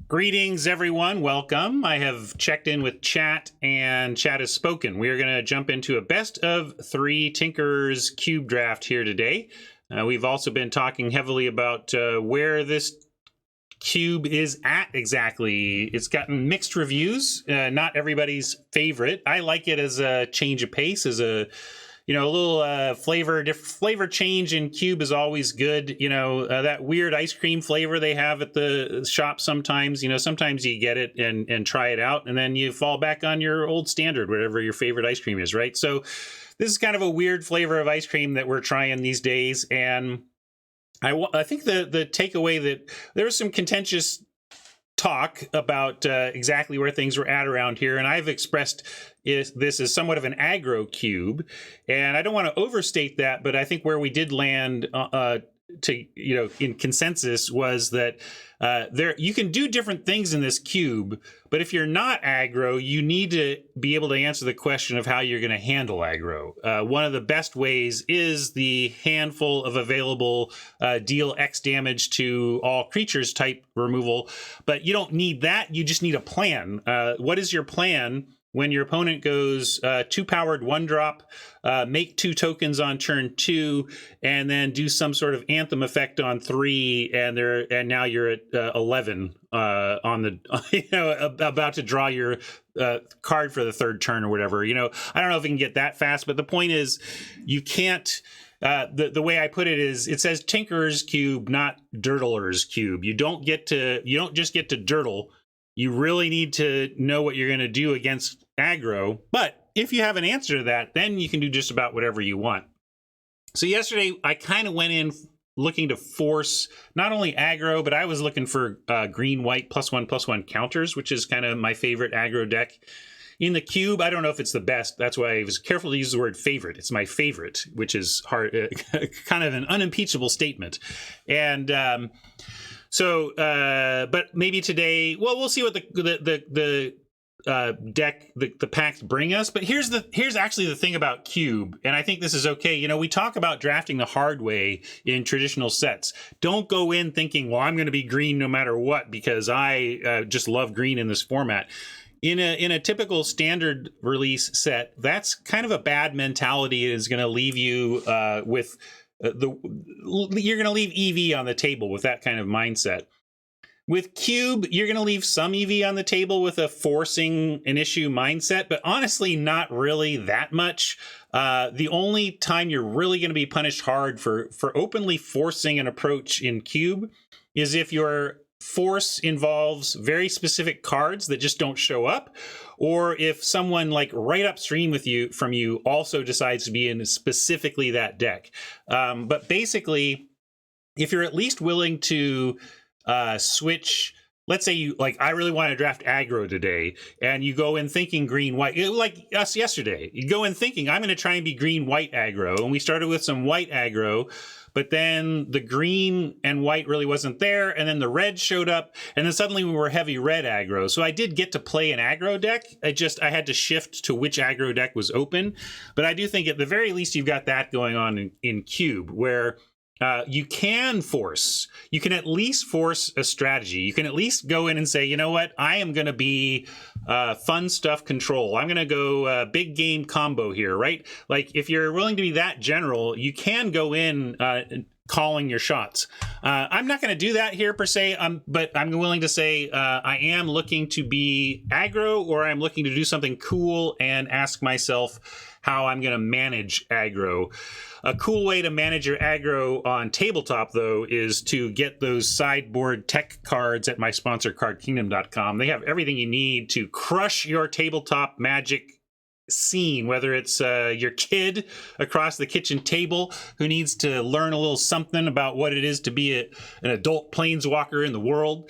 Greetings, everyone. Welcome. I have checked in with chat, and chat has spoken. We are going to jump into a best of three Tinker's Cube draft here today. We've also been talking heavily about where this cube is at exactly. It's gotten mixed reviews, not everybody's favorite. I like it as a change of pace, as a little flavor change in cube is always good. That weird ice cream flavor they have at the shop sometimes. Sometimes you get it and try it out, and then you fall back on your old standard, whatever your favorite ice cream is, right? So this is kind of a weird flavor of ice cream that we're trying these days, and I think the takeaway that there was some contentious talk about exactly where things were at around here, and I've expressed this is somewhat of an aggro cube, and I don't want to overstate that, but I think where we did land in consensus was that you can do different things in this cube, but if you're not aggro, you need to be able to answer the question of how you're going to handle aggro. One of the best ways is the handful of available deal X damage to all creatures type removal, but you don't need that. You just need a plan. What is your plan when your opponent goes 2-powered 1-drop, make 2 tokens on turn 2, and then do some sort of Anthem effect on 3, and now you're at 11 on the about to draw your card for the third turn or whatever. I don't know if you can get that fast, but the point is you can't. The way I put it is, it says Tinker's Cube, not Dirtler's Cube. You don't just get to dirtle. You really need to know what you're going to do against aggro. But if you have an answer to that, then you can do just about whatever you want. So yesterday, I kind of went in looking to force not only aggro, but I was looking for green-white +1/+1 counters, which is kind of my favorite aggro deck. In the cube, I don't know if it's the best. That's why I was careful to use the word favorite. It's my favorite, which is hard, kind of an unimpeachable statement. And but maybe today, well, we'll see what the deck, the packs bring us. But here's actually the thing about cube, and I think this is okay. We talk about drafting the hard way in traditional sets. Don't go in thinking, well, I'm going to be green no matter what because I just love green in this format. In a typical standard release set, that's kind of a bad mentality. It is going to leave you with you're going to leave EV on the table with that kind of mindset. With cube, you're going to leave some EV on the table with a forcing an issue mindset, but honestly, not really that much. The only time you're really going to be punished hard for openly forcing an approach in cube is if your force involves very specific cards that just don't show up, or if someone like right upstream from you also decides to be in specifically that deck. But basically, if you're at least willing to switch, let's say I really want to draft aggro today, and you go in thinking green-white, like us yesterday. You go in thinking, I'm going to try and be green-white aggro, and we started with some white aggro, but then the green and white really wasn't there, and then the red showed up, and then suddenly we were heavy red aggro. So I did get to play an aggro deck. I had to shift to which aggro deck was open. But I do think at the very least you've got that going on in cube, where you can at least force a strategy. You can at least go in and say, you know what, I am going to be fun stuff control. I'm going to go big game combo here, right? Like if you're willing to be that general, you can go in calling your shots. I'm not going to do that here per se, but I'm willing to say I am looking to be aggro, or I'm looking to do something cool and ask myself how I'm going to manage aggro. A cool way to manage your aggro on tabletop, though, is to get those sideboard tech cards at my sponsor, CardKingdom.com. They have everything you need to crush your tabletop Magic scene, whether it's your kid across the kitchen table who needs to learn a little something about what it is to be an adult planeswalker in the world.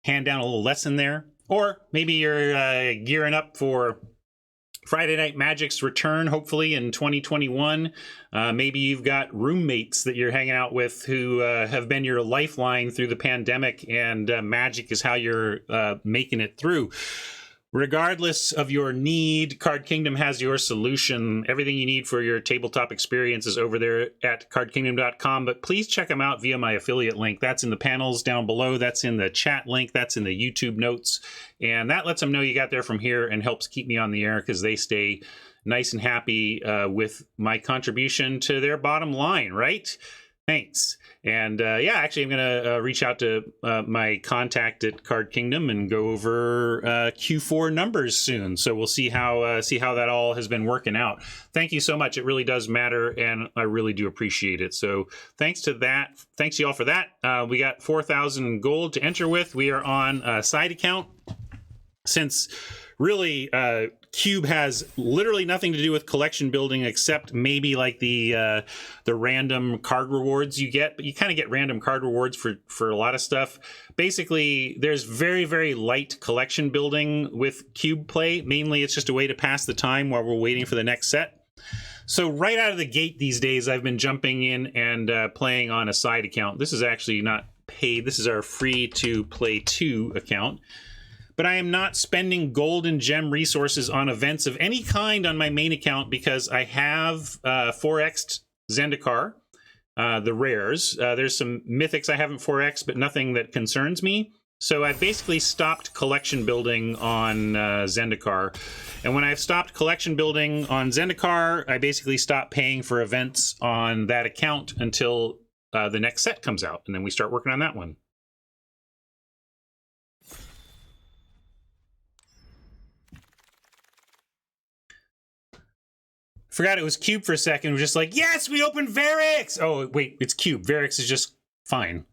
Hand down a little lesson there. Or maybe you're gearing up for Friday Night Magic's return, hopefully in 2021. Maybe you've got roommates that you're hanging out with who have been your lifeline through the pandemic, and Magic is how you're making it through. Regardless of your need, Card Kingdom has your solution. Everything you need for your tabletop experience is over there at cardkingdom.com, but please check them out via my affiliate link. That's in the panels down below. That's in the chat link. That's in the YouTube notes. And that lets them know you got there from here and helps keep me on the air because they stay nice and happy with my contribution to their bottom line, right? Thanks. And yeah, actually, I'm going to reach out to my contact at Card Kingdom and go over Q4 numbers soon. So we'll see how that all has been working out. Thank you so much. It really does matter, and I really do appreciate it. So thanks to that. Thanks to y'all for that. We got 4,000 gold to enter with. We are on a side account since really Cube has literally nothing to do with collection building except maybe like the random card rewards you get, but you kind of get random card rewards for a lot of stuff. Basically, there's very, very light collection building with Cube play. Mainly, it's just a way to pass the time while we're waiting for the next set. So right out of the gate these days, I've been jumping in and playing on a side account. This is actually not paid. This is our free to play 2 account. But I am not spending gold and gem resources on events of any kind on my main account because I have 4x'd Zendikar, the rares. There's some mythics I haven't 4x'd, but nothing that concerns me. So I've basically stopped collection building on Zendikar. And when I've stopped collection building on Zendikar, I basically stop paying for events on that account until the next set comes out. And then we start working on that one. Forgot it was Cube for a second. We're just like, yes, we opened Varix. Oh, wait, it's Cube. Varix is just fine.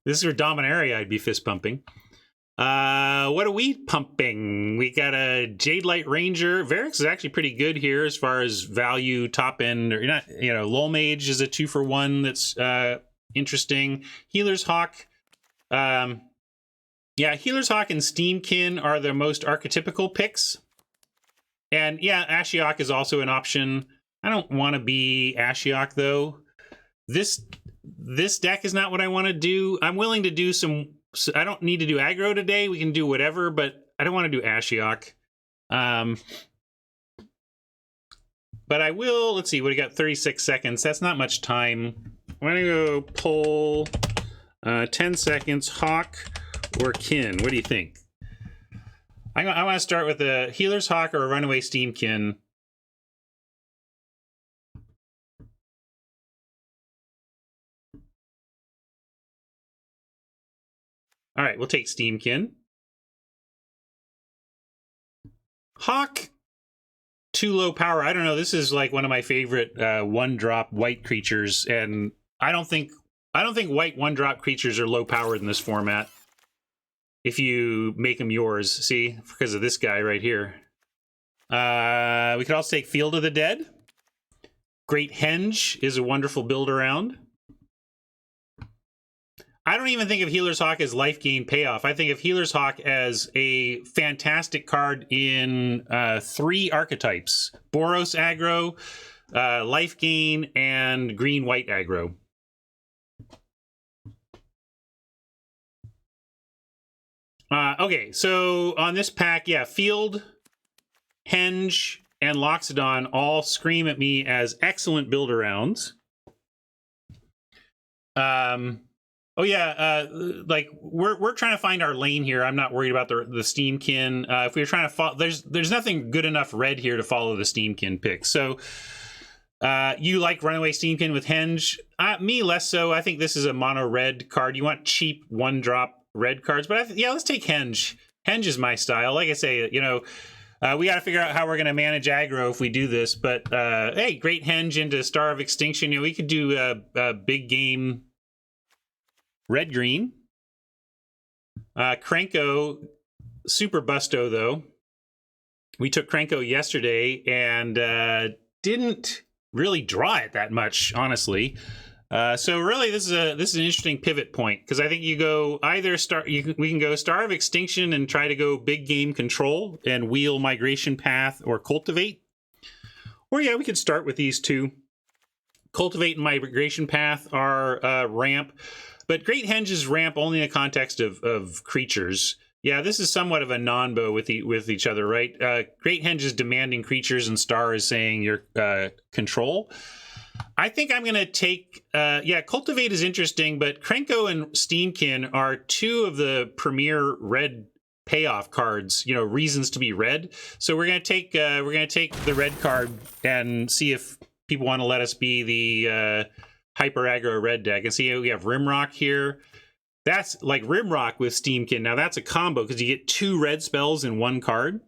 This is for Dominaria I'd be fist pumping. What are we pumping? We got a Jade Light Ranger. Varix is actually pretty good here as far as value top end. Or not, you know, Lull Mage is a 2-for-1 that's interesting. Healer's Hawk. Yeah, Healer's Hawk and Steamkin are the most archetypical picks. And yeah, Ashiok is also an option. I don't want to be Ashiok though. This deck is not what I want to do. I'm willing to do some. I don't need to do aggro today. We can do whatever, but I don't want to do Ashiok. But I will. Let's see. What do we got? 36 seconds. That's not much time. I'm gonna go pull 10 seconds. Hawk or Kin. What do you think? I want to start with a Healer's Hawk or a Runaway Steamkin. All right, we'll take Steamkin. Hawk, too low power. I don't know. This is like one of my favorite 1-drop white creatures, and I don't think white 1-drop creatures are low powered in this format. If you make them yours, see, because of this guy right here. We could also take Field of the Dead. Great Henge is a wonderful build around. I don't even think of Healer's Hawk as life gain payoff. I think of Healer's Hawk as a fantastic card in 3 archetypes. Boros aggro, life gain, and green-white aggro. Okay, so on this pack, yeah, Field, Henge, and Loxodon all scream at me as excellent build-arounds. Oh yeah, like we're trying to find our lane here. I'm not worried about the Steamkin. If we were trying to follow, there's nothing good enough red here to follow the Steamkin pick. So you like Runaway Steamkin with Henge? Me less so. I think this is a mono red card. You want cheap 1-drop red cards, but yeah, let's take Henge. Henge is my style. Like I say, you know, we got to figure out how we're going to manage aggro if we do this. But hey, great Henge into Star of Extinction. You know, we could do a big game red-green. Krenko, super busto though. We took Krenko yesterday and didn't really draw it that much, honestly. So really, this is an interesting pivot point because I think you go either we can go Star of Extinction and try to go big game control and wheel Migration Path or Cultivate, or yeah, we could start with these two. Cultivate and Migration Path are ramp, but Great Henge's ramp only in the context of creatures. Yeah, this is somewhat of a non-bow with each other, right? Great Henge is demanding creatures, and Star is saying your control. I think I'm going to take... yeah, Cultivate is interesting, but Krenko and Steamkin are two of the premier red payoff cards, you know, reasons to be red. So we're going to take the red card and see if people want to let us be the hyper aggro red deck. And see, we have Rimrock here. That's like Rimrock with Steamkin. Now that's a combo because you get 2 red spells in 1 card.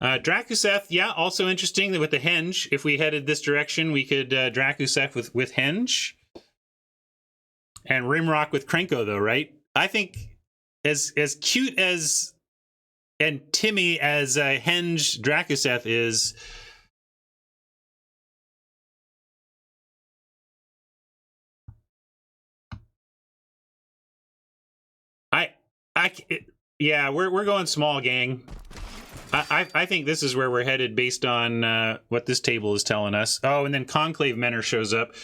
Drakuseth, yeah, also interesting with the Henge. If we headed this direction, we could Drakuseth with Henge. And Rimrock with Krenko, though, right? I think as cute as and Timmy as Henge Drakuseth is, yeah, we're going small, gang. I think this is where we're headed based on what this table is telling us. Oh, and then Conclave Mentor shows up.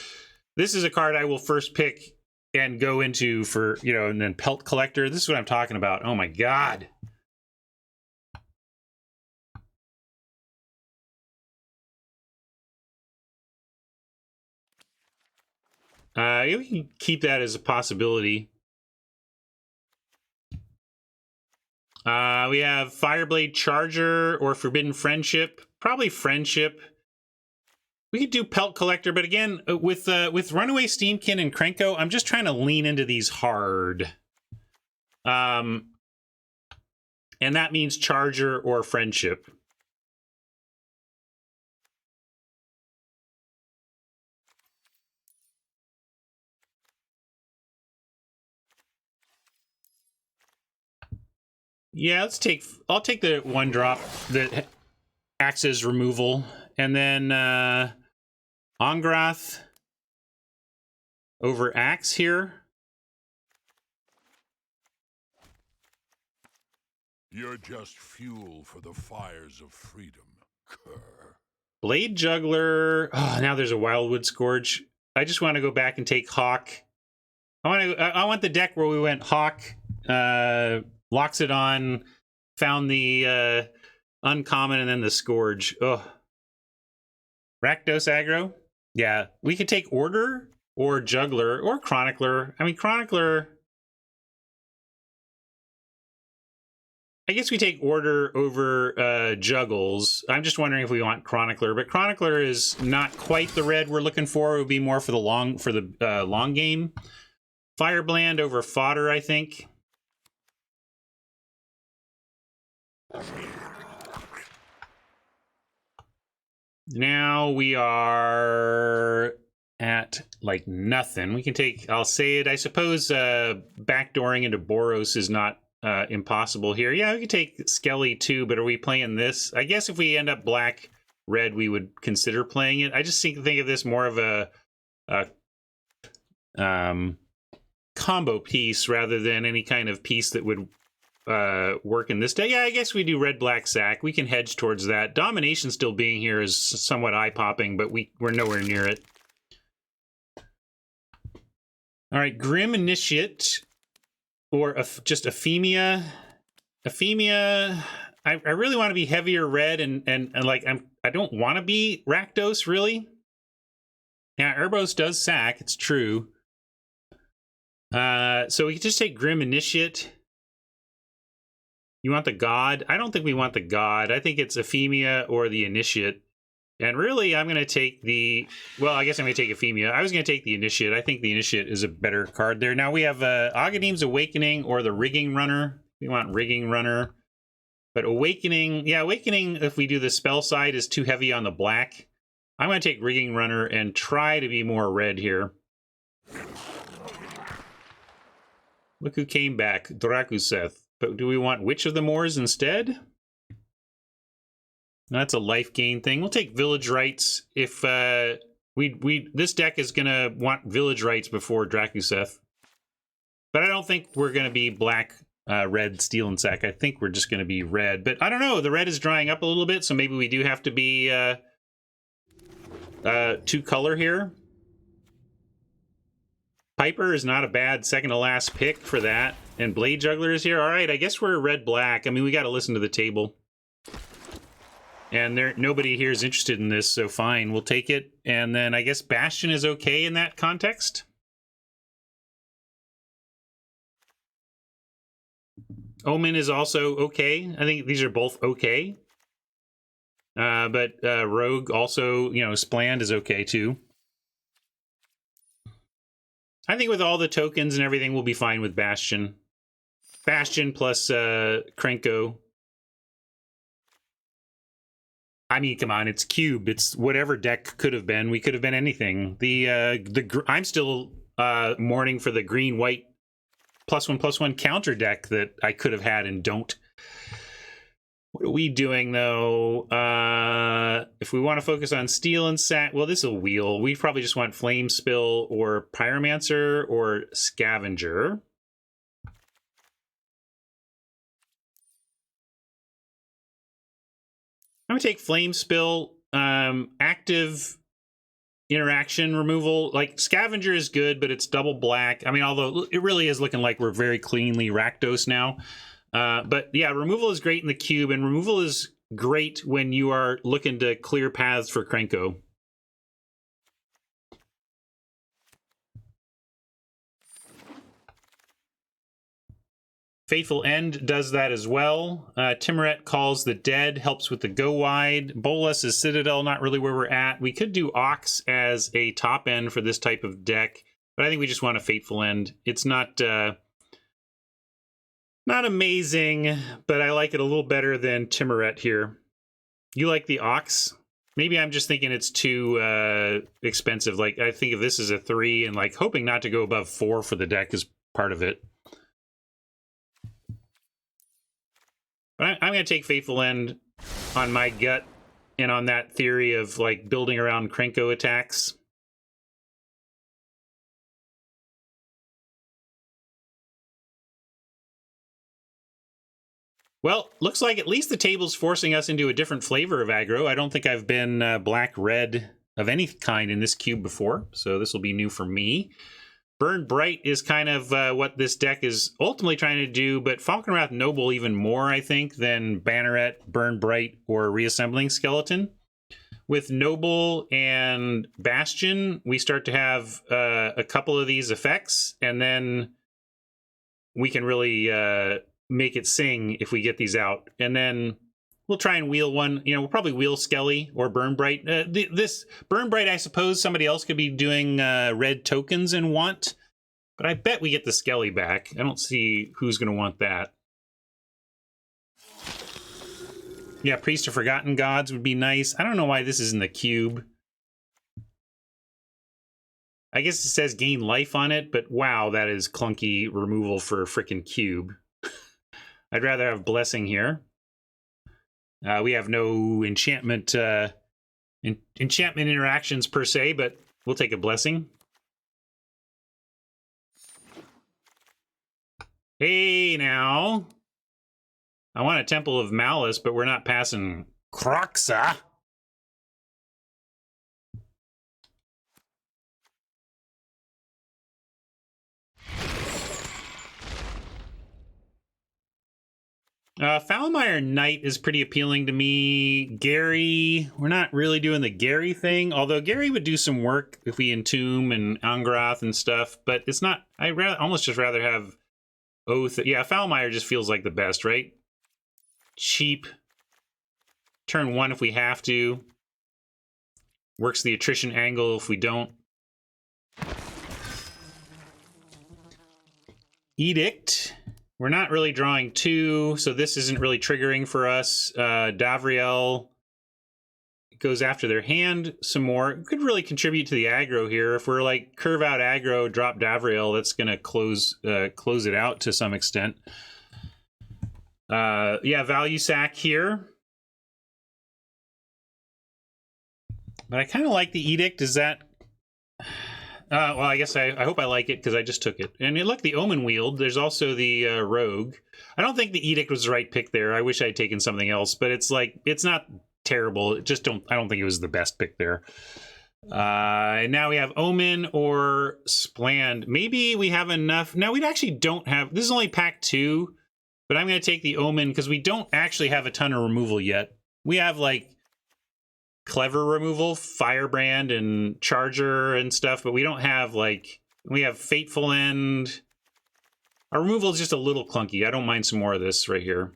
This is a card I will first pick and go into for, you know, and then Pelt Collector. This is what I'm talking about. Oh my god. We can keep that as a possibility. We have Fireblade Charger or Forbidden Friendship. Probably Friendship. We could do Pelt Collector, but again, with Runaway Steamkin and Krenko, I'm just trying to lean into these hard. And that means Charger or Friendship. Yeah, I'll take the 1 drop that acts as removal. And then Ongrath over Axe here. You're just fuel for the fires of freedom, cur. Blade Juggler. Oh, now there's a Wildwood Scourge. I just want to go back and take Hawk. I want the deck where we went Hawk, Loxodon, found the uncommon, and then the Scourge. Ugh. Rakdos aggro? Yeah, we could take Order or Juggler or Chronicler. I mean, Chronicler... I guess we take Order over Juggles. I'm just wondering if we want Chronicler, but Chronicler is not quite the red we're looking for. It would be more for the long game. Firebrand over Fodder, I think. Now we are at like nothing. We can take, I'll say it, I suppose backdooring into Boros is not impossible here. Yeah, we could take Skelly too, but are we playing this? I guess if we end up black-red, we would consider playing it. I just think of this more of a combo piece rather than any kind of piece that would work in this day. Yeah, I guess we do red-black sack. We can hedge towards that. Domination still being here is somewhat eye-popping, but we're nowhere near it. All right, Grim Initiate or just Ephemia. Ephemia, I really want to be heavier red and like I don't want to be Rakdos really. Yeah, Urbos does sack, it's true. So we can just take Grim Initiate. You want the God? I don't think we want the God. I think it's Ephemia or the Initiate. And really, I'm going to take the... Well, I guess I'm going to take Ephemia. I was going to take the Initiate. I think the Initiate is a better card there. Now we have Aghanim's Awakening or the Rigging Runner. We want Rigging Runner. But Awakening... Yeah, Awakening, if we do the spell side, is too heavy on the black. I'm going to take Rigging Runner and try to be more red here. Look who came back. Drakuseth. But do we want Witch of the Moors instead? That's a life gain thing. We'll take Village Rites if this deck is gonna want Village Rites before Drakuseth. But I don't think we're gonna be black, red, Steel and Sack. I think we're just gonna be red. But I don't know. The red is drying up a little bit, so maybe we do have to be 2-color here. Piper is not a bad second to last pick for that. And Blade Juggler is here. All right, I guess we're red-black. I mean, we got to listen to the table. And nobody here is interested in this, so fine, we'll take it. And then I guess Bastion is okay in that context. Omen is also okay. I think these are both okay. But Rogue also, you know, Spland is okay too. I think with all the tokens and everything, we'll be fine with Bastion. Bastion plus Krenko. I mean, come on, it's Cube. It's whatever deck could have been. We could have been anything. I'm still mourning for the green-white +1/+1 counter deck that I could have had and don't. What are we doing, though? If we want to focus on Steel and Sat... Well, this is a wheel. We probably just want Flame Spill or Pyromancer or Scavenger. I'm going to take Flame Spill. Active interaction removal. Like, Scavenger is good, but it's double black. I mean, although it really is looking like we're very cleanly Rakdos now. But yeah, removal is great in the cube, and removal is great when you are looking to clear paths for Krenko. Fateful End does that as well. Timoret Calls the Dead helps with the go wide. Bolas is Citadel, not really where we're at. We could do Ox as a top end for this type of deck, but I think we just want a Fateful End. It's not amazing, but I like it a little better than Timoret here. You like the Ox? Maybe I'm just thinking it's too expensive. Like, I think if this is a 3 and like hoping not to go above 4 for the deck is part of it. But I'm going to take Fateful End on my gut and on that theory of like building around Krenko attacks. Well, looks like at least the table's forcing us into a different flavor of aggro. I don't think I've been black-red of any kind in this cube before, so this will be new for me. Burn Bright is kind of what this deck is ultimately trying to do, but Falkenrath Noble even more, I think, than Banneret, Burn Bright, or Reassembling Skeleton. With Noble and Bastion, we start to have a couple of these effects, and then we can really make it sing if we get these out. And then we'll try and wheel one. You know, we'll probably wheel Skelly or Burn Bright. This Burn Bright, I suppose somebody else could be doing red tokens and want, but I bet we get the Skelly back. I don't see who's going to want that. Yeah, Priest of Forgotten Gods would be nice. I don't know why this is in the cube. I guess it says gain life on it, but wow, that is clunky removal for a frickin' cube. I'd rather have Blessing here. We have no enchantment enchantment interactions per se, but we'll take a Blessing. Hey, now. I want a Temple of Malice, but we're not passing Kroxa. Foulmire Knight is pretty appealing to me. Gary, we're not really doing the Gary thing, although Gary would do some work if we entomb and Angrath and stuff, but it's not, I'd almost just rather have Oath. Yeah, Foulmire just feels like the best, right? Cheap. Turn 1 if we have to. Works the attrition angle if we don't. Edict. We're not really drawing 2, so this isn't really triggering for us. Davriel goes after their hand some more. Could really contribute to the aggro here. If we're like curve out aggro, drop Davriel, that's going to close it out to some extent. Yeah, value sack here. But I kind of like the Edict. Is that... well, I guess I hope I like it because I just took it. And look, the Omen Wield. There's also the Rogue. I don't think the Edict was the right pick there. I wish I'd taken something else, but it's like, it's not terrible. I don't think it was the best pick there. And now we have Omen or Spland. Maybe we have enough. No, we actually don't have. This is only pack 2, but I'm going to take the Omen because we don't actually have a ton of removal yet. We have like clever removal, Firebrand and Charger and stuff, but we don't have like, we have Fateful End. Our removal is just a little clunky. I don't mind some more of this right here.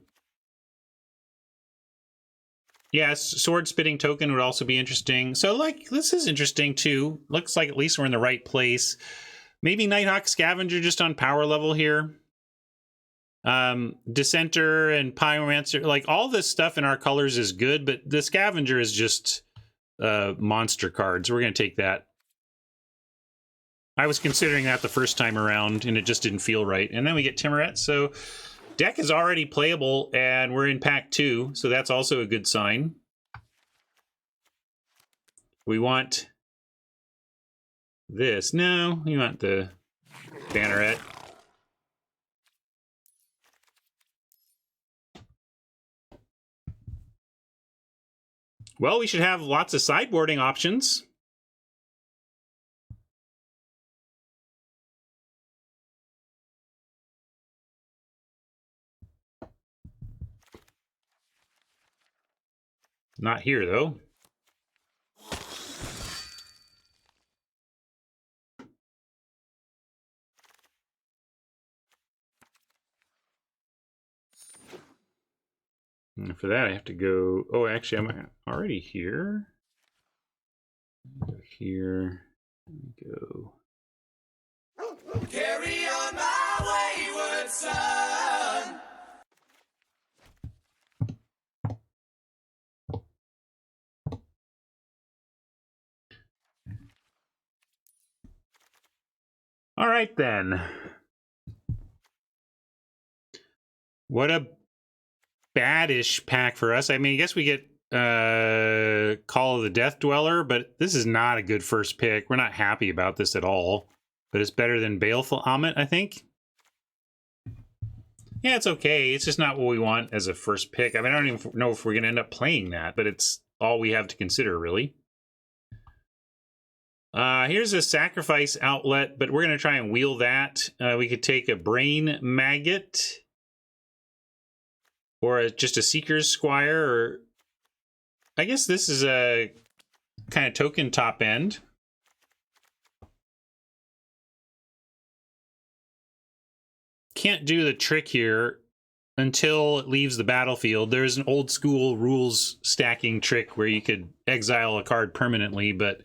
Yes, Sword Spitting Token would also be interesting. So, like, this is interesting, too. Looks like at least we're in the right place. Maybe Nighthawk Scavenger just on power level here. Dissenter and Pyromancer. Like, all this stuff in our colors is good, but the Scavenger is just monster card, so we're going to take that. I was considering that the first time around, and it just didn't feel right. And then we get Timoret, so... Deck is already playable, and we're in pack 2, so that's also a good sign. We want this. No, we want the Banneret. Well, we should have lots of sideboarding options. Not here, though. And for that, I have to go... Oh, actually, I'm already here. Go here. Go. Carry on my wayward son. All right, then. What a badish pack for us. I mean, I guess we get Call of the Death Dweller, but this is not a good first pick. We're not happy about this at all, but it's better than Baleful Amit, I think. Yeah, it's okay. It's just not what we want as a first pick. I mean, I don't even know if we're going to end up playing that, but it's all we have to consider, really. Here's a Sacrifice Outlet, but we're going to try and wheel that. We could take a Brain Maggot or just a Seeker's Squire, or I guess this is a kind of token top end. Can't do the trick here until it leaves the battlefield. There's an old school rules stacking trick where you could exile a card permanently, but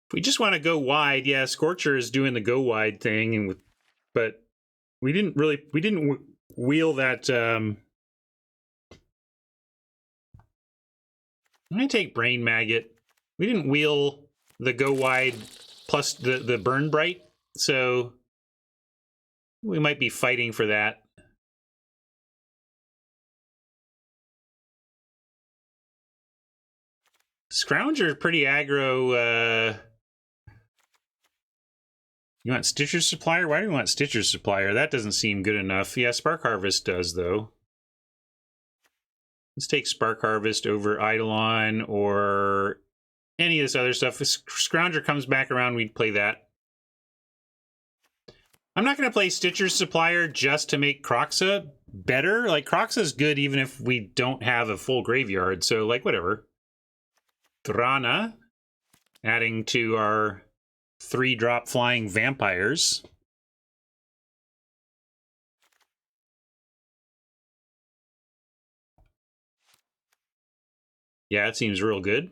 if we just want to go wide, yeah, Scorcher is doing the go wide thing, and but we didn't wheel that. I'm gonna take Brain Maggot. We didn't wheel the go wide plus the Burn Bright, so we might be fighting for that. Scrounger is pretty aggro. You want Stitcher's Supplier? Why do you want Stitcher's Supplier? That doesn't seem good enough. Yeah, Spark Harvest does, though. Let's take Spark Harvest over Eidolon or any of this other stuff. If Scrounger comes back around, we'd play that. I'm not going to play Stitcher's Supplier just to make Kroxa better. Like, Kroxa's good even if we don't have a full graveyard, so, like, whatever. Thrana, adding to our 3-drop flying vampires. Yeah, it seems real good.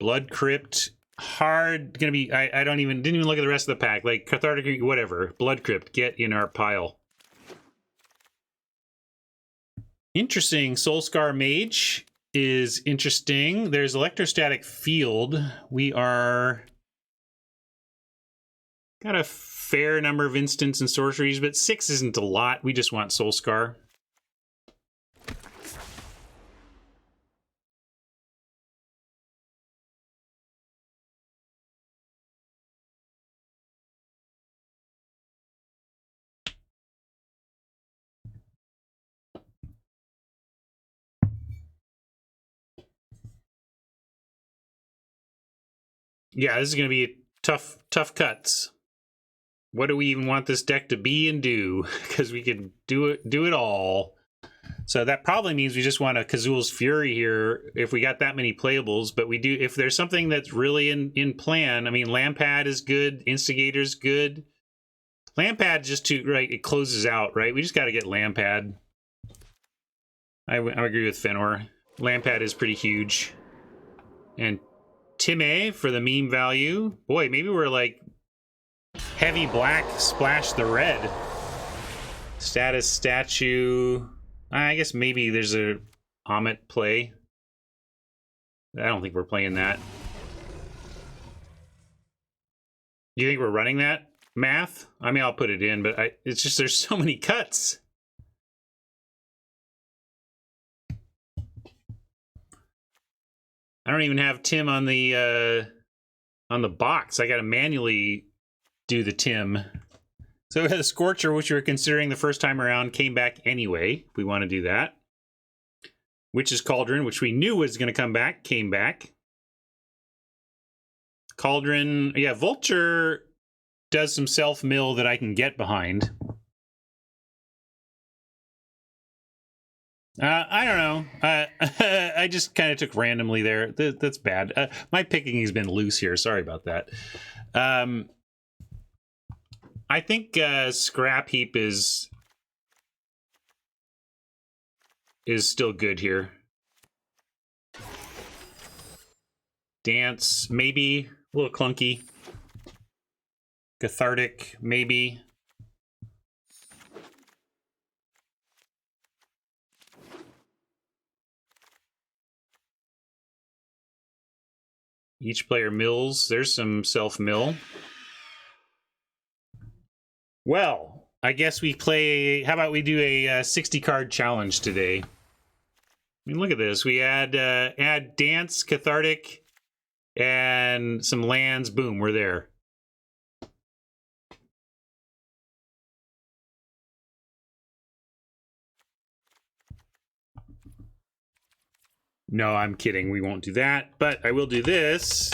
Blood Crypt, hard, gonna be, didn't even look at the rest of the pack. Like, Cathartic, whatever. Blood Crypt, get in our pile. Interesting. Soulscar Mage is interesting. There's Electrostatic Field. We are... got a fair number of instants and sorceries, but 6 isn't a lot. We just want Soulscar. Yeah, this is going to be tough cuts. What do we even want this deck to be and do? Because we can do it all. So that probably means we just want a Kazul's Fury here if we got that many playables. But we do, if there's something that's really in plan. I mean, Lampad is good. Instigator's good. Lampad just too, right, it closes out, right? We just got to get Lampad. I agree with Fenor. Lampad is pretty huge. And Time for the meme value. Boy, maybe we're like heavy black, splash the red. Status statue. I guess maybe there's a Amit play. I don't think we're playing that. You think we're running that math? I mean, I'll put it in, but it's just there's so many cuts. I don't even have Tim on the box. I got to manually do the Tim. So the Scorcher, which we were considering the first time around, came back anyway. If we want to do that. Witch's Cauldron, which we knew was going to come back, came back. Cauldron, yeah, Vulture does some self-mill that I can get behind. I don't know. I just kind of took randomly there. That's bad. My picking has been loose here. Sorry about that. I think Scrap Heap is still good here. Dance, maybe. A little clunky. Cathartic, maybe. Each player mills. There's some self-mill. Well, I guess we play... How about we do a 60-card challenge today? I mean, look at this. We add Dance, Cathartic, and some lands. Boom, we're there. No, I'm kidding. We won't do that. But I will do this.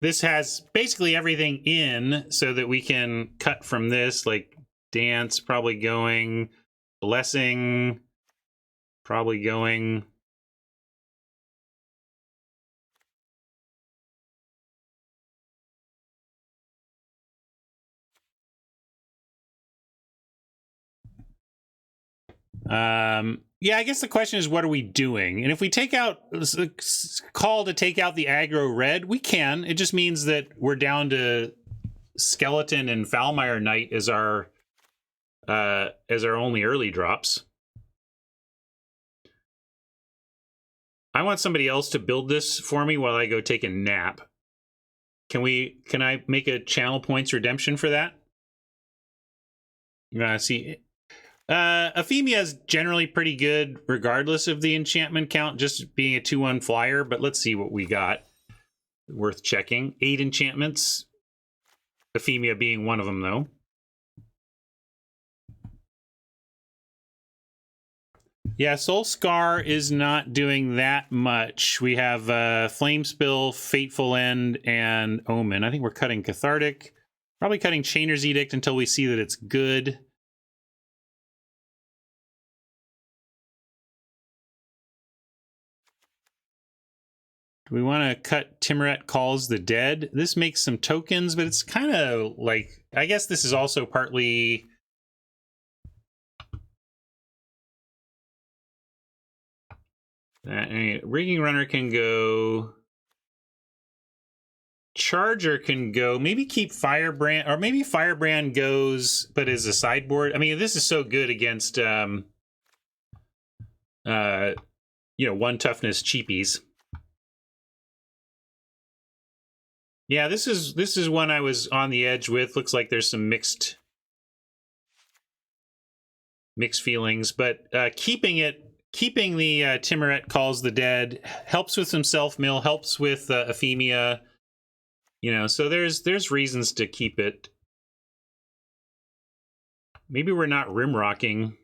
This has basically everything in so that we can cut from this, like Dance probably going, Blessing probably going. Yeah, I guess the question is, what are we doing? And if we take out call to take out the aggro red, we can. It just means that we're down to Skeleton and Foulmire Knight as our only early drops. I want somebody else to build this for me while I go take a nap. Can I make a channel points redemption for that? You want to see? Ephemia is generally pretty good regardless of the enchantment count, just being a 2/1 flyer, but let's see what we got. Worth checking. 8 enchantments. Ephemia being one of them, though. Yeah, Soul Scar is not doing that much. We have Flame Spill, Fateful End, and Omen. I think we're cutting Cathartic. Probably cutting Chainer's Edict until we see that it's good. Do we want to cut Timoret Calls the Dead? This makes some tokens, but it's kind of like... I guess this is also partly... Rigging Runner can go... Charger can go. Maybe keep Firebrand... Or maybe Firebrand goes, but as a sideboard. I mean, this is so good against... you know, 1 toughness cheapies. Yeah, this is one I was on the edge with. Looks like there's some mixed feelings, but keeping the Timoret Calls the Dead helps with some self-mill, helps with Ephemia, you know, so there's reasons to keep it. Maybe we're not rim-rocking,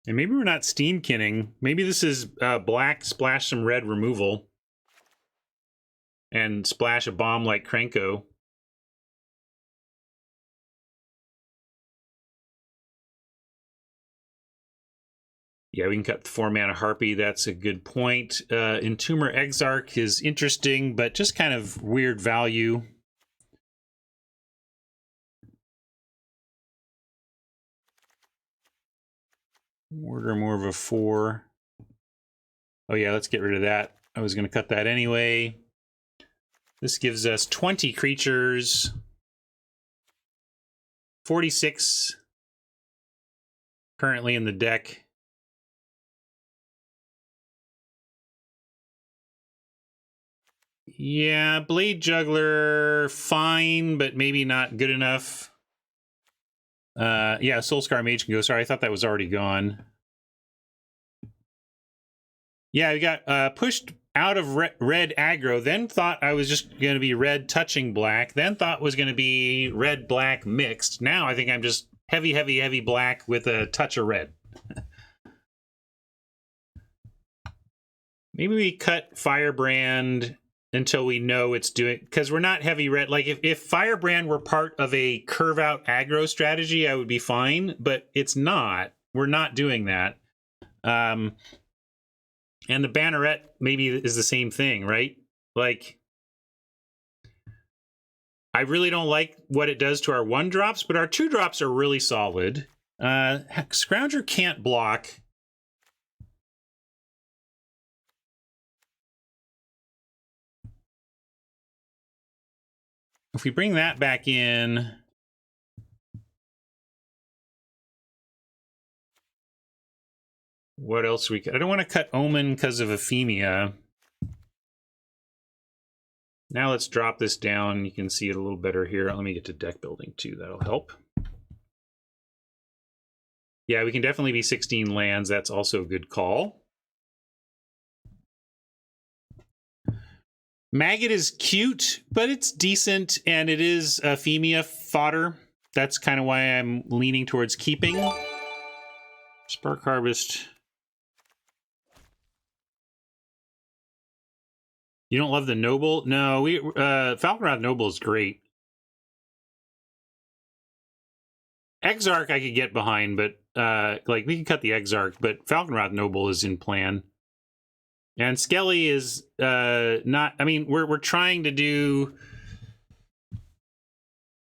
and maybe we're not steam-kinning. Maybe this is black, splash some red removal. and splash a bomb like Krenko. Yeah, we can cut the 4-mana Harpy. That's a good point. Entomber Exarch is interesting, but just kind of weird value. Order more of a 4. Oh yeah, let's get rid of that. I was going to cut that anyway. This gives us 20 creatures. 46 currently in the deck. Yeah, Blade Juggler, fine, but maybe not good enough. Yeah, Soulscar Mage can go. Sorry, I thought that was already gone. Yeah, we got pushed out of red aggro, then thought I was just going to be red touching black, then thought was going to be red-black mixed. Now I think I'm just heavy, heavy, heavy black with a touch of red. Maybe we cut Firebrand until we know it's doing, because we're not heavy red. Like if Firebrand were part of a curve out aggro strategy, I would be fine, but it's not. We're not doing that. And the Banneret maybe is the same thing, right? Like, I really don't like what it does to our 1-drops, but our 2-drops are really solid. Scrounger can't block. If we bring that back in, what else we could? I don't want to cut Omen because of Ephemia. Now let's drop this down. You can see it a little better here. Let me get to deck building too. That'll help. Yeah, we can definitely be 16 lands. That's also a good call. Maggot is cute, but it's decent, and it is Ephemia fodder. That's kind of why I'm leaning towards keeping. Spark Harvest. You don't love the Noble? No, Falconwrath Noble is great. Exarch I could get behind, but like we can cut the Exarch, but Falconwrath Noble is in plan. And Skelly is not. I mean, we're trying to do.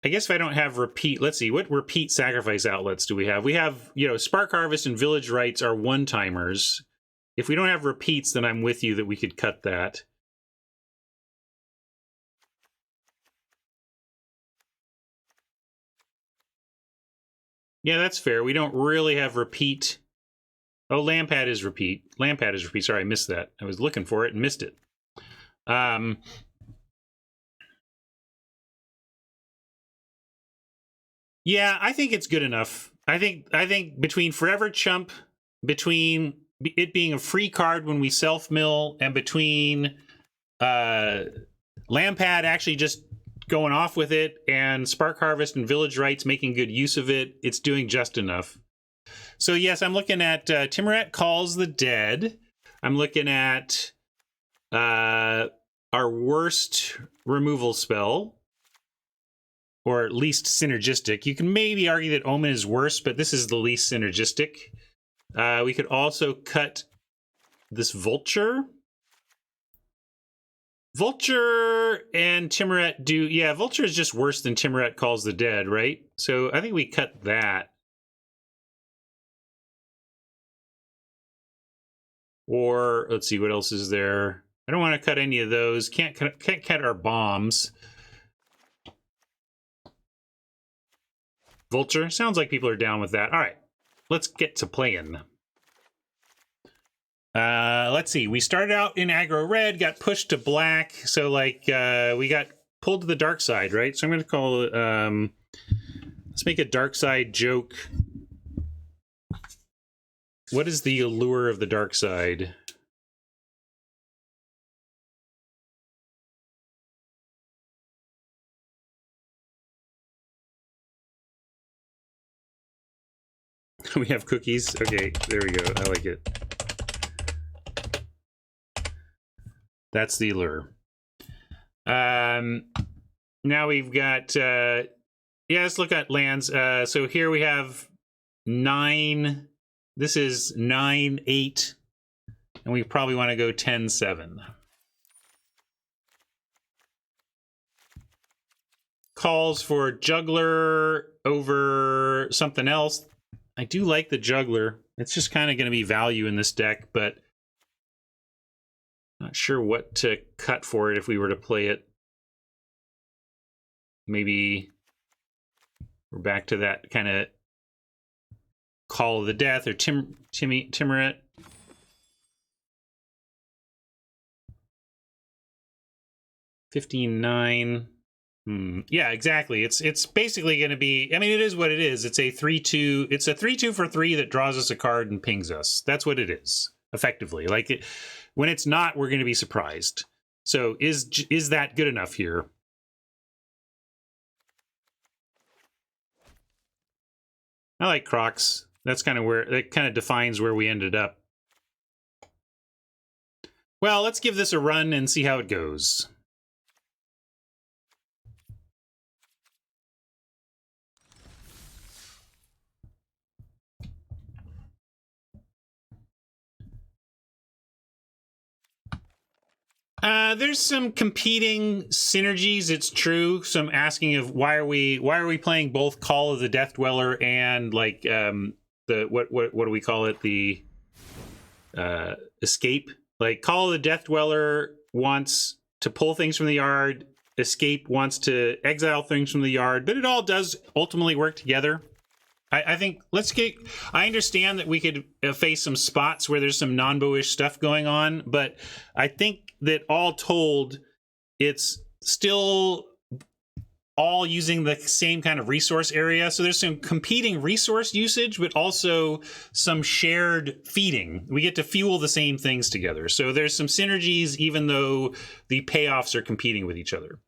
I guess if I don't have repeat, let's see, what repeat sacrifice outlets do we have? We have, Spark Harvest and Village Rites are one-timers. If we don't have repeats, then I'm with you that we could cut that. Yeah, that's fair. We don't really have repeat. Oh, Lampad is repeat. Lampad is repeat. Sorry, I missed that. I was looking for it and missed it. Yeah, I think it's good enough. I think between Forever Chump, between it being a free card when we self-mill, and between Lampad actually just going off with it, and Spark Harvest and Village Rites making good use of it, it's doing just enough. So yes, I'm looking at Tymaret Calls the Dead. I'm looking at our worst removal spell, or at least synergistic. You can maybe argue that Omen is worse, but this is the least synergistic. We could also cut this Vulture. Vulture and Tymaret do... Yeah, Vulture is just worse than Tymaret Calls the Dead, right? So I think we cut that. Or, let's see, what else is there? I don't want to cut any of those. Can't cut our bombs. Vulture? Sounds like people are down with that. All right, let's get to playing. Let's see. We started out in aggro red, got pushed to black. So, like, we got pulled to the dark side, right? So I'm going to call it... let's make a dark side joke. What is the allure of the dark side? We have cookies. Okay, there we go. I like it. That's the allure. Now we've got yeah, let's look at lands. So here we have 9. This is 9, 8, and we probably want to go 10, 7. Calls for juggler over something else. I do like the juggler. It's just kind of going to be value in this deck, but not sure what to cut for it if we were to play it. Maybe we're back to that kind of Call of the Death or Timuret. $15.9. Yeah, exactly. It's basically going to be. I mean, it is what it is. It's a 3/2. It's a 3/2 for 3 that draws us a card and pings us. That's what it is, effectively. Like it, when it's not, we're going to be surprised. So is that good enough here? I like Crocs. That's kind of where it kind of defines where we ended up. Well, let's give this a run and see how it goes. There's some competing synergies. It's true. Some asking of why are we playing both Call of the Death Dweller and like the what do we call it, the Escape? Like Call of the Death Dweller wants to pull things from the yard. Escape wants to exile things from the yard, but it all does ultimately work together. I think I understand that we could face some spots where there's some non-boish stuff going on, but I think that all told, it's still all using the same kind of resource area. So there's some competing resource usage, but also some shared feeding. We get to fuel the same things together. So there's some synergies, even though the payoffs are competing with each other.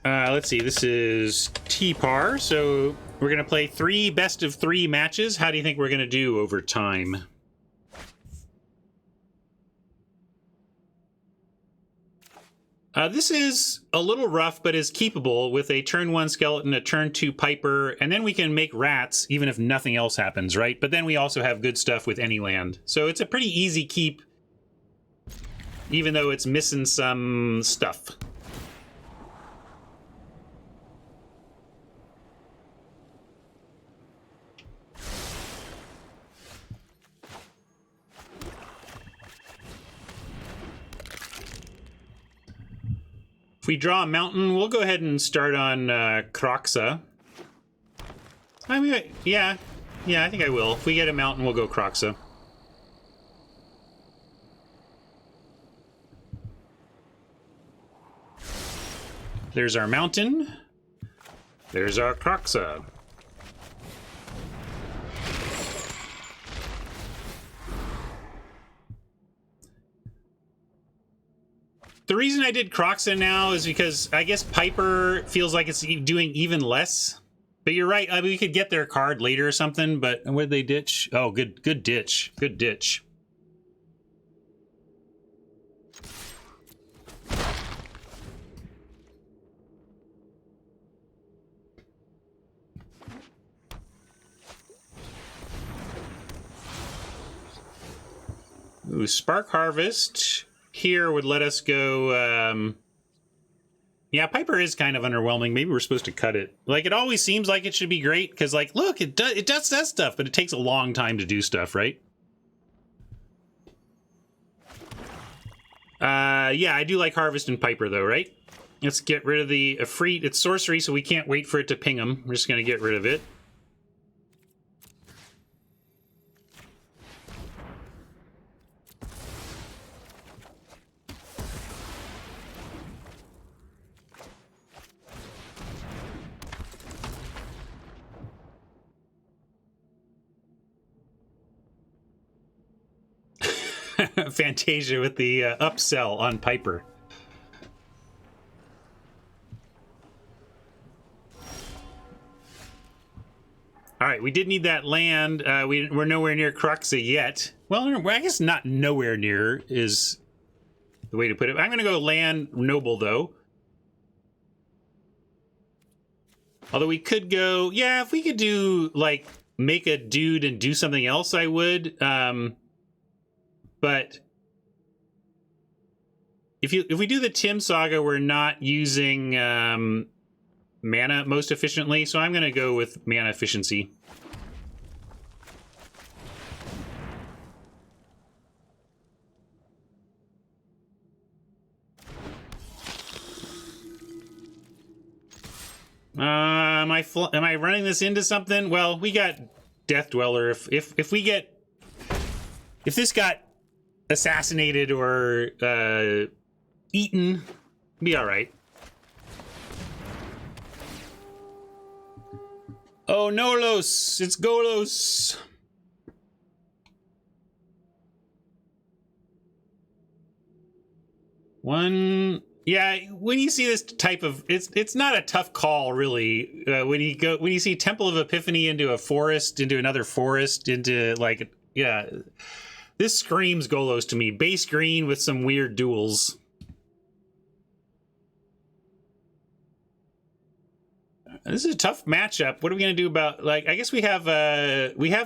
Let's see, this is T-Par, so we're going to play 3 best-of-3 matches. How do you think we're going to do over time? This is a little rough, but is keepable with a turn 1 skeleton, a turn 2 Piper, and then we can make rats even if nothing else happens, right? But then we also have good stuff with any land. So it's a pretty easy keep, even though it's missing some stuff. If we draw a mountain, we'll go ahead and start on Kroxa. I mean, yeah, I think I will. If we get a mountain, we'll go Kroxa. There's our mountain. There's our Kroxa. The reason I did Kroxa now is because I guess Piper feels like it's doing even less. But you're right. I mean, we could get their card later or something. But where'd they ditch? Oh, good ditch. Good ditch. Ooh, Spark Harvest here would let us go. Yeah, Piper is kind of underwhelming. Maybe we're supposed to cut it. Like, it always seems like it should be great because, like, look, it does that stuff, but it takes a long time to do stuff, right? Yeah, I do like Harvest and Piper though, right? Let's get rid of the Efreet. It's sorcery, so we can't wait for it to ping them. We're just gonna get rid of it. Fantasia with the upsell on Piper. All right, we did need that land. We're nowhere near Cruxa yet. Well, I guess not nowhere near is the way to put it. I'm going to go land noble, though. Although we could go... Yeah, if we could do, like, make a dude and do something else, I would. But if we do the Tim Saga, we're not using mana most efficiently, so I'm going to go with mana efficiency. Am I running this into something? Well, we got Death Dweller. If this got assassinated or eaten, be all right. Oh, Nolos! It's Golos! Yeah, when you see this type of... It's not a tough call, really. When you see Temple of Epiphany into a forest, into another forest, into, like... Yeah. This screams Golos to me. Base green with some weird duels. This is a tough matchup. What are we going to do about... Like, I guess we have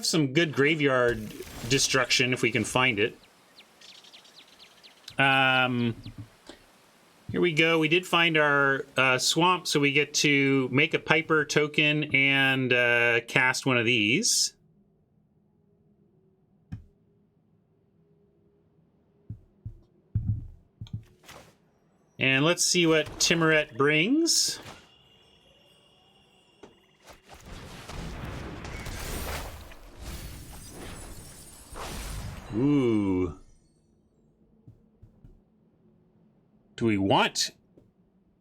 some good graveyard destruction if we can find it. Here we go. We did find our swamp, so we get to make a Piper token and cast one of these. And let's see what Tymaret brings. Ooh. Do we want...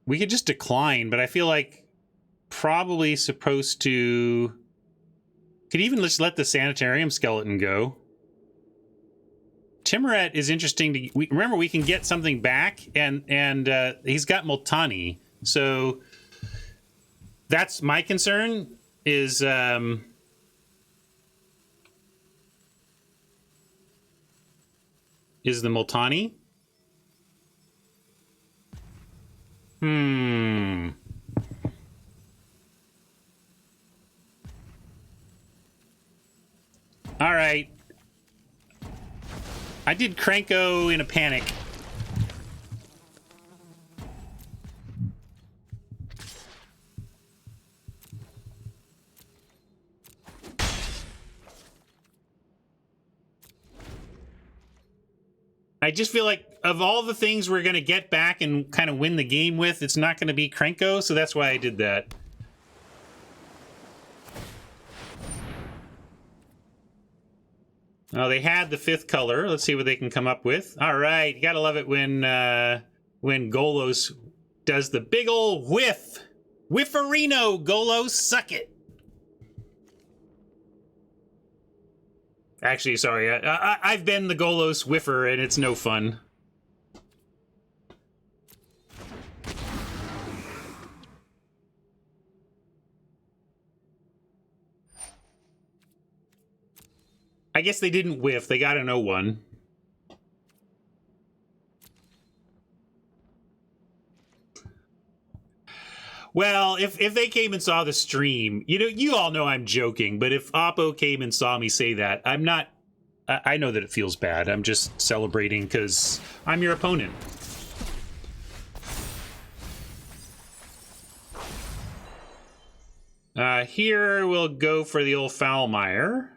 We could just decline, but I feel like probably supposed to... Could even just let the Sanitarium skeleton go. Tymaret is interesting to... Remember, we can get something back, and he's got Multani. So that's my concern, is... Is the Multani? All right. I did Krenko in a panic. I just feel like of all the things we're going to get back and kind of win the game with, it's not going to be Krenko, so that's why I did that. Oh, they had the 5th color. Let's see what they can come up with. All right, you gotta love it when Golos does the big ol' whiff. Whifferino, Golos, suck it. Actually, sorry, I've been the Golos whiffer, and it's no fun. I guess they didn't whiff. They got an 0-1. Well, if they came and saw the stream, you all know I'm joking, but if Oppo came and saw me say that, I'm not... I know that it feels bad. I'm just celebrating because I'm your opponent. Here we'll go for the old Foulmire.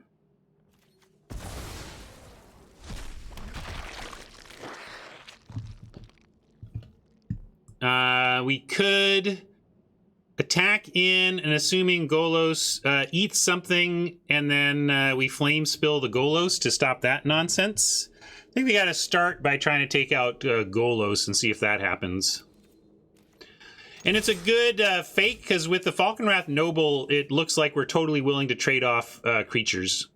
We could attack in, and assuming Golos eats something, and then we flame spill the Golos to stop that nonsense. I think we got to start by trying to take out Golos and see if that happens. And it's a good fake, because with the Falkenrath Noble, it looks like we're totally willing to trade off creatures.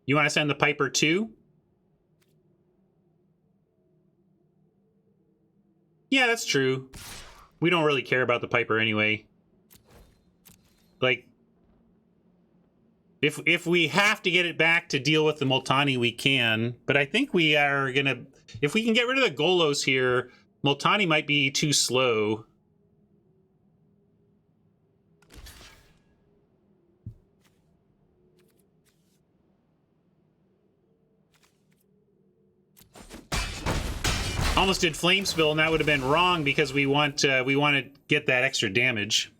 You want to send the Piper too? Yeah, that's true. We don't really care about the Piper anyway. like, if we have to get it back to deal with the Multani, we can. But I think we are gonna, if we can get rid of the Golos here, Multani might be too slow. Almost did flame spill, and that would have been wrong because we want to get that extra damage.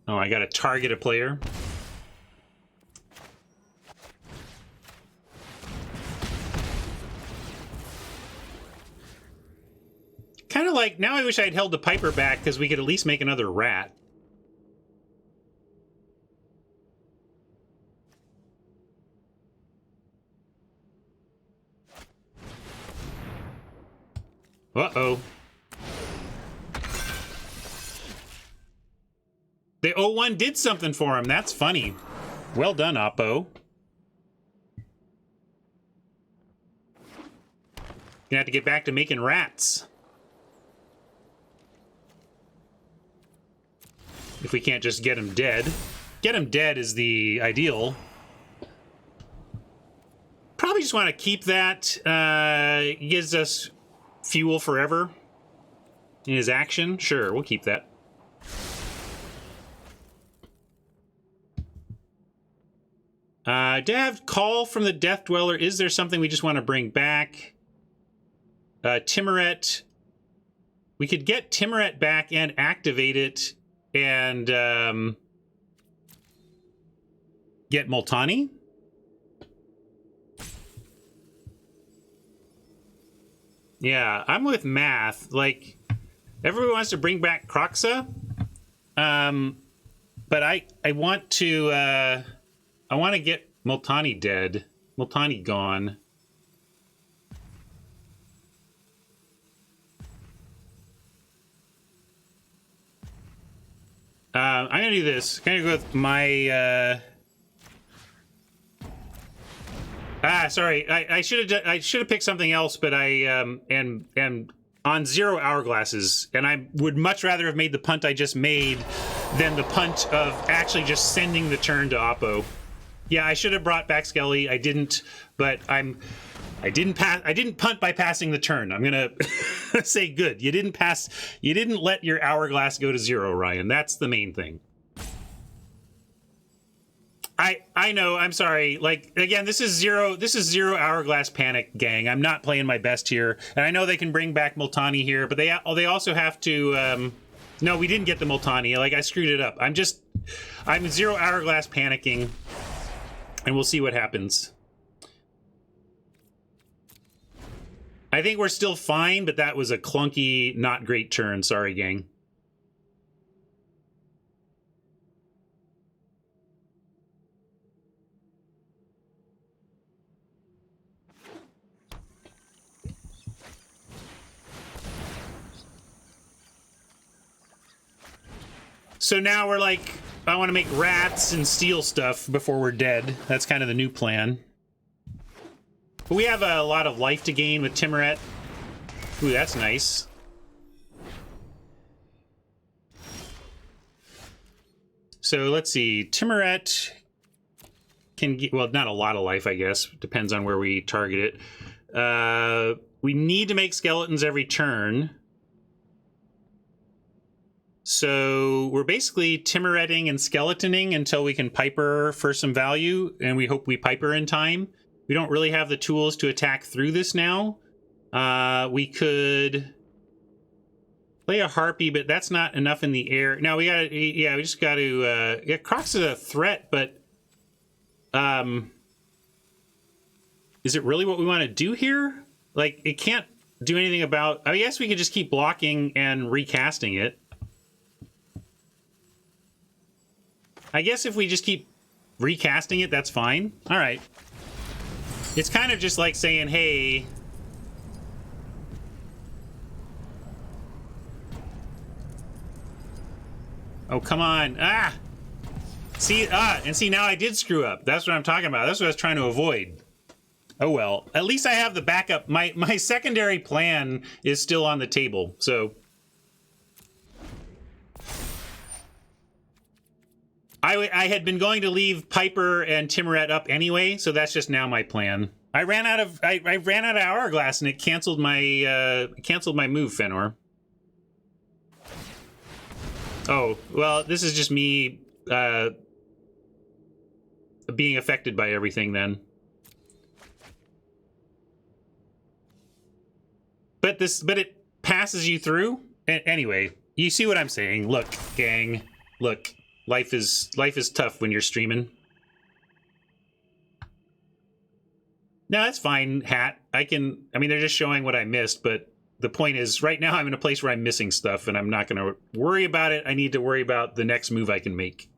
Oh, I got to target a player. Kind of like, now I wish I had held the Piper back because we could at least make another rat. Uh-oh. The O1 did something for him. That's funny. Well done, Oppo. Gonna have to get back to making rats. If we can't just get him dead. Get him dead is the ideal. Probably just want to keep that. It gives us fuel forever in his action. Sure, we'll keep that. Dav, call from the Death Dweller. Is there something we just want to bring back? Timoret. We could get Timoret back and activate it and get Multani. Yeah, I'm with math. Like, everyone wants to bring back Kroxa. But I want to get Multani dead. Multani gone. I'm gonna do this. I'm gonna go with my sorry. I should have picked something else, but I am on 0 hourglasses, and I would much rather have made the punt I just made than the punt of actually just sending the turn to Oppo. Yeah, I should have brought back Skelly. I didn't, but I didn't punt by passing the turn. I'm gonna say good. You didn't pass. You didn't let your hourglass go to 0, Ryan. That's the main thing. I know. I'm sorry. Like, again, this is zero hourglass panic, gang. I'm not playing my best here, and I know they can bring back Multani here, but they also have to. No, we didn't get the Multani. Like, I screwed it up. I'm 0 hourglass panicking, and we'll see what happens. I think we're still fine, but that was a clunky, not great turn. Sorry, gang. So now we're like, I want to make rats and steal stuff before we're dead. That's kind of the new plan. But we have a lot of life to gain with Timoret. Ooh, that's nice. So let's see. Timoret can get, well, not a lot of life, I guess. Depends on where we target it. We need to make skeletons every turn. So we're basically Timoretting and skeletoning until we can Piper for some value, and we hope we Piper in time. We don't really have the tools to attack through this now. We could play a Harpy, but that's not enough in the air. Now we gotta, yeah, we just gotta, yeah, Crocs is a threat, but is it really what we want to do here? Like, it can't do anything about, I guess we could just keep blocking and recasting it. I guess if we just keep recasting it, that's fine. All right. It's kind of just like saying, hey, oh, come on. Ah! See, and see, now I did screw up. That's what I'm talking about. That's what I was trying to avoid. Oh, well. At least I have the backup. My secondary plan is still on the table, so. I had been going to leave Piper and Timoret up anyway, so that's just now my plan. I ran out of hourglass and it canceled my move, Fenor. Oh, well, this is just me being affected by everything then. But it passes you through. Anyway, you see what I'm saying. Look, gang. Look, life is tough when you're streaming. No, that's fine, Hat. I mean, they're just showing what I missed, but the point is, right now I'm in a place where I'm missing stuff, and I'm not going to worry about it. I need to worry about the next move I can make.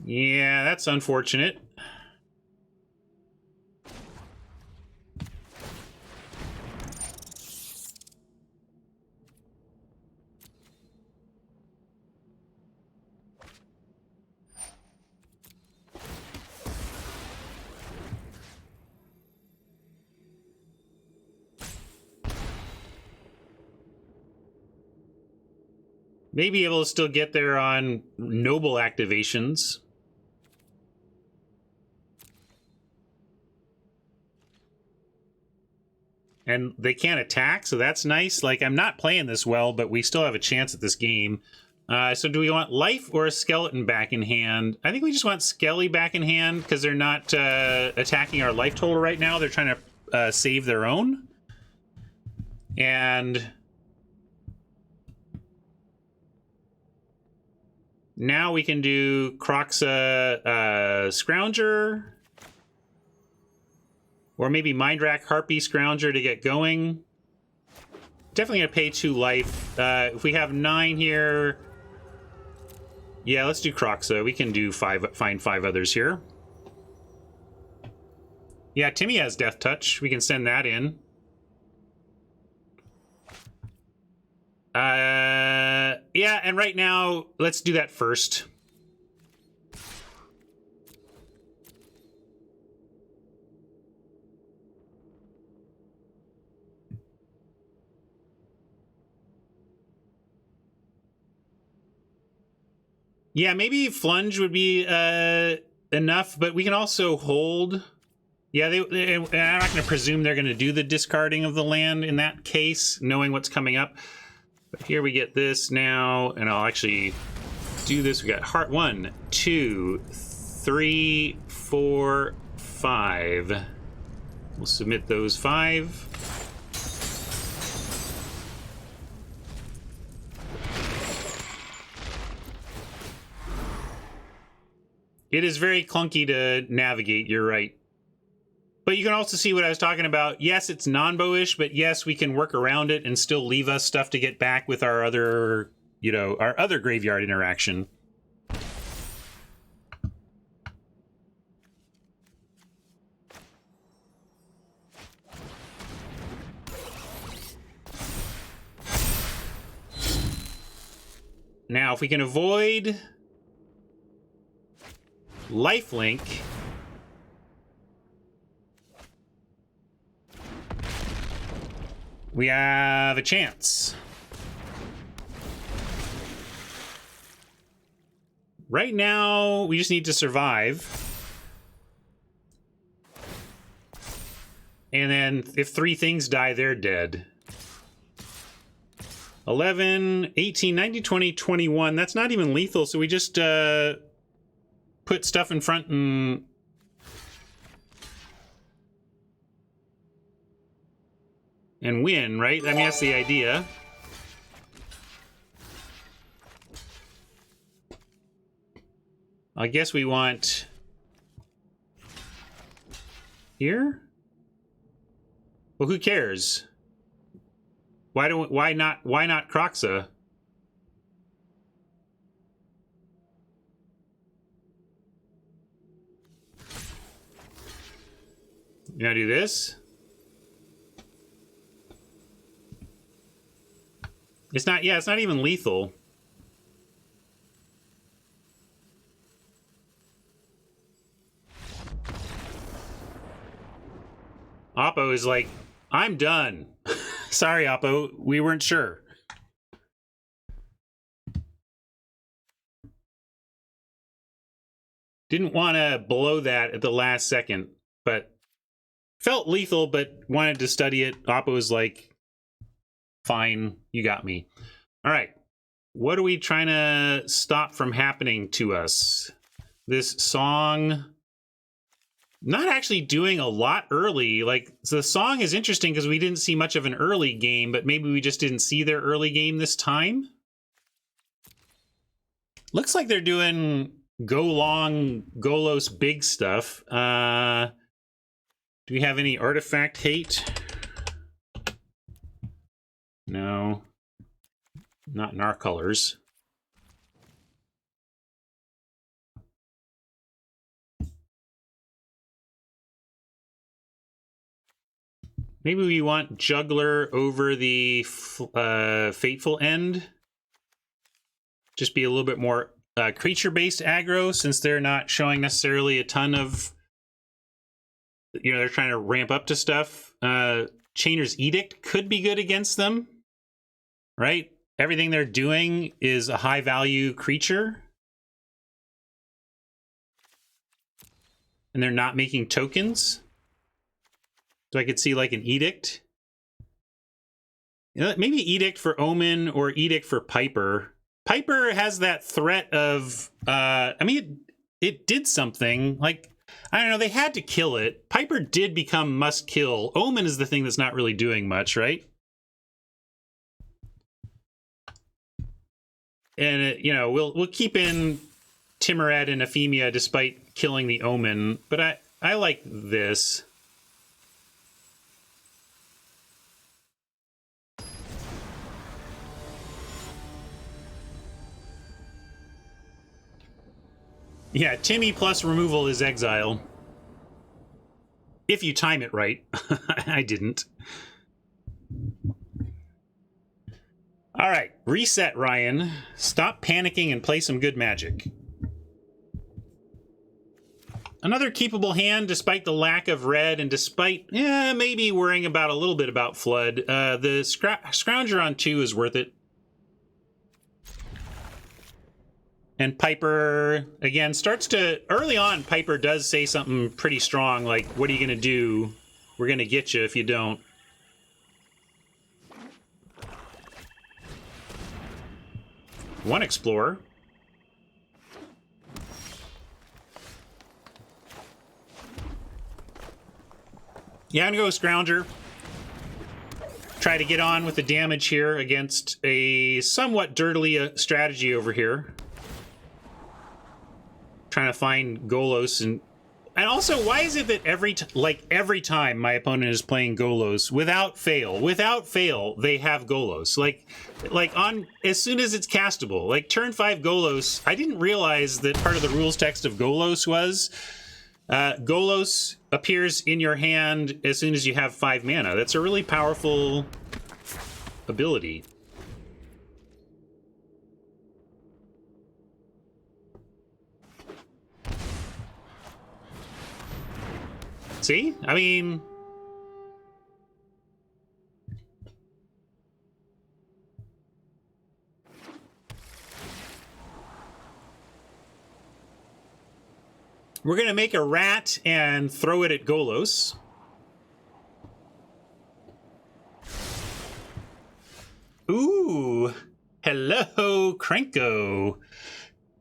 Yeah, that's unfortunate. May be able to still get there on noble activations. And they can't attack, so that's nice. Like, I'm not playing this well, but we still have a chance at this game. So do we want life or a skeleton back in hand? I think we just want Skelly back in hand because they're not attacking our life total right now. They're trying to save their own. And now we can do Kroxa Scrounger. Or maybe Mindrak Harpy Scrounger to get going. Definitely gonna pay 2 life. If we have 9 here, yeah, let's do Kroxa. We can do find 5 others here. Yeah, Timmy has Death Touch. We can send that in. Yeah, and right now, let's do that first. Yeah, maybe Flunge would be enough, but we can also hold. Yeah, I'm not going to presume they're going to do the discarding of the land in that case, knowing what's coming up. But here we get this now, and I'll actually do this. We got heart 1, 2, 3, 4, 5. We'll submit those 5. It is very clunky to navigate, you're right. But you can also see what I was talking about. Yes, it's non-bowish, but yes, we can work around it and still leave us stuff to get back with our other, our other graveyard interaction. Now, if we can avoid lifelink, we have a chance. Right now, we just need to survive. And then if 3 things die, they're dead. 11, 18, 19, 20, 21. That's not even lethal, so we just put stuff in front and win, right? I mean, that's the idea. I guess we want here. Well, who cares? Why not Kroxa? You gonna do this? It's not, yeah, it's not even lethal. Oppo is like, I'm done. Sorry, Oppo, we weren't sure. Didn't want to blow that at the last second, but felt lethal, but wanted to study it. Oppo was like, fine, you got me. All right. What are we trying to stop from happening to us? This song not actually doing a lot early. Like, the song is interesting because we didn't see much of an early game, but maybe we just didn't see their early game this time. Looks like they're doing go long, Golos big stuff. Do we have any artifact hate? No. Not in our colors. Maybe we want Juggler over the Fateful End. Just be a little bit more creature-based aggro, since they're not showing necessarily a ton of... You know, they're trying to ramp up to stuff. Chainer's Edict could be good against them, right? Everything they're doing is a high-value creature. And they're not making tokens. So I could see like an Edict. You know, maybe Edict for Omen or Edict for Piper. Piper has that threat of... I mean, it did something. Like, I don't know, they had to kill it. Piper did become must-kill. Omen is the thing that's not really doing much, right? And, you know, we'll keep in Timuret and Ephemia despite killing the Omen. But I like this. Yeah, Timmy plus removal is exile. If you time it right. I didn't. All right, reset, Ryan. Stop panicking and play some good Magic. Another keepable hand, despite the lack of red and despite maybe worrying about a little bit about Flood. The Scrounger on 2 is worth it. And Piper, again, starts to... Early on, Piper does say something pretty strong, like, what are you going to do? We're going to get you if you don't. One Explorer. Yeah, I'm going to go Scrounger. Try to get on with the damage here against a somewhat dirtily strategy over here. Trying to find Golos and also, why is it that every time my opponent is playing Golos, without fail, they have Golos. Like on as soon as it's castable, like turn 5 Golos. I didn't realize that part of the rules text of Golos was Golos appears in your hand as soon as you have 5 mana. That's a really powerful ability. See? I mean... We're going to make a rat and throw it at Golos. Ooh! Hello, Krenko!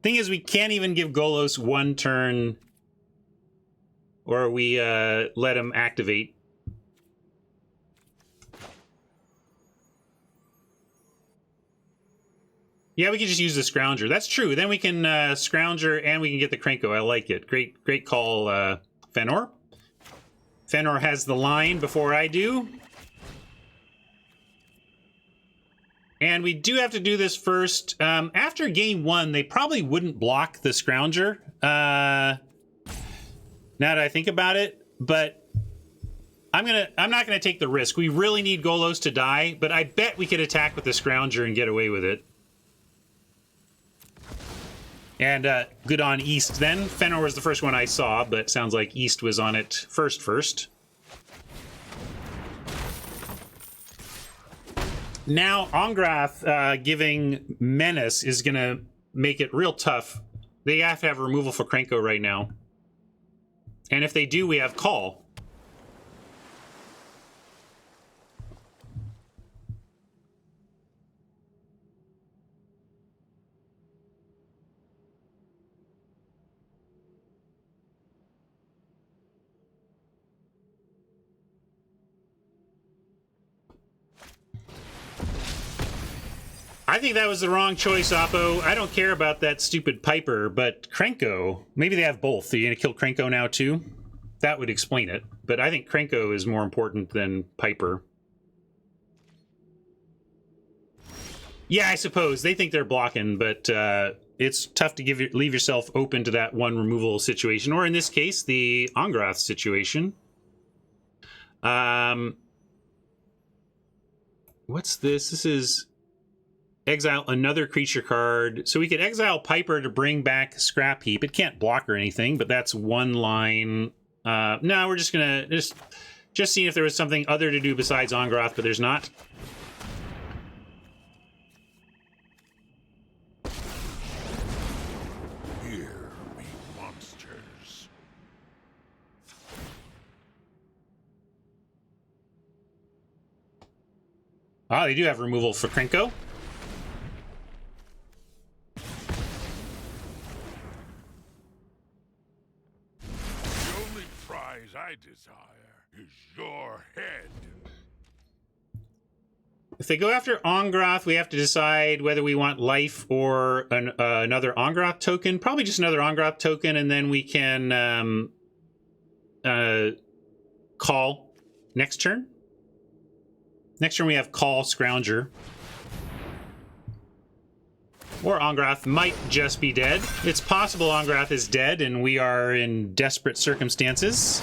Thing is, we can't even give Golos one turn... Or we let him activate. Yeah, we can just use the Scrounger. That's true. Then we can Scrounger and we can get the Krenko. I like it. Great call, Fenor. Fenor has the line before I do. And we do have to do this first. After game 1, they probably wouldn't block the Scrounger. Now that I think about it, but I'm not gonna take the risk. We really need Golos to die, but I bet we could attack with the Scrounger and get away with it. And good on East then. Fenor was the first one I saw, but sounds like East was on it first. Now, Ongrath giving Menace is going to make it real tough. They have to have removal for Krenko right now. And if they do, we have Call. I think that was the wrong choice, Oppo. I don't care about that stupid Piper, but Krenko, maybe they have both. Are you going to kill Krenko now, too? That would explain it. But I think Krenko is more important than Piper. Yeah, I suppose. They think they're blocking, but it's tough to leave yourself open to that one removal situation. Or in this case, the Ongrath situation. What's this? This is... exile another creature card. So we could exile Piper to bring back Scrap Heap. It can't block or anything, but that's one line. No, we're just gonna just seeing if there was something other to do besides Ongrath, but there's not. Here be monsters. Ah, they do have removal for Krenko. I desire is your head. If they go after Ongrath, we have to decide whether we want life or another Ongrath token. Probably just another Ongrath token, and then we can call next turn. Next turn we have Call Scrounger. Or Ongrath might just be dead. It's possible Ongrath is dead and we are in desperate circumstances.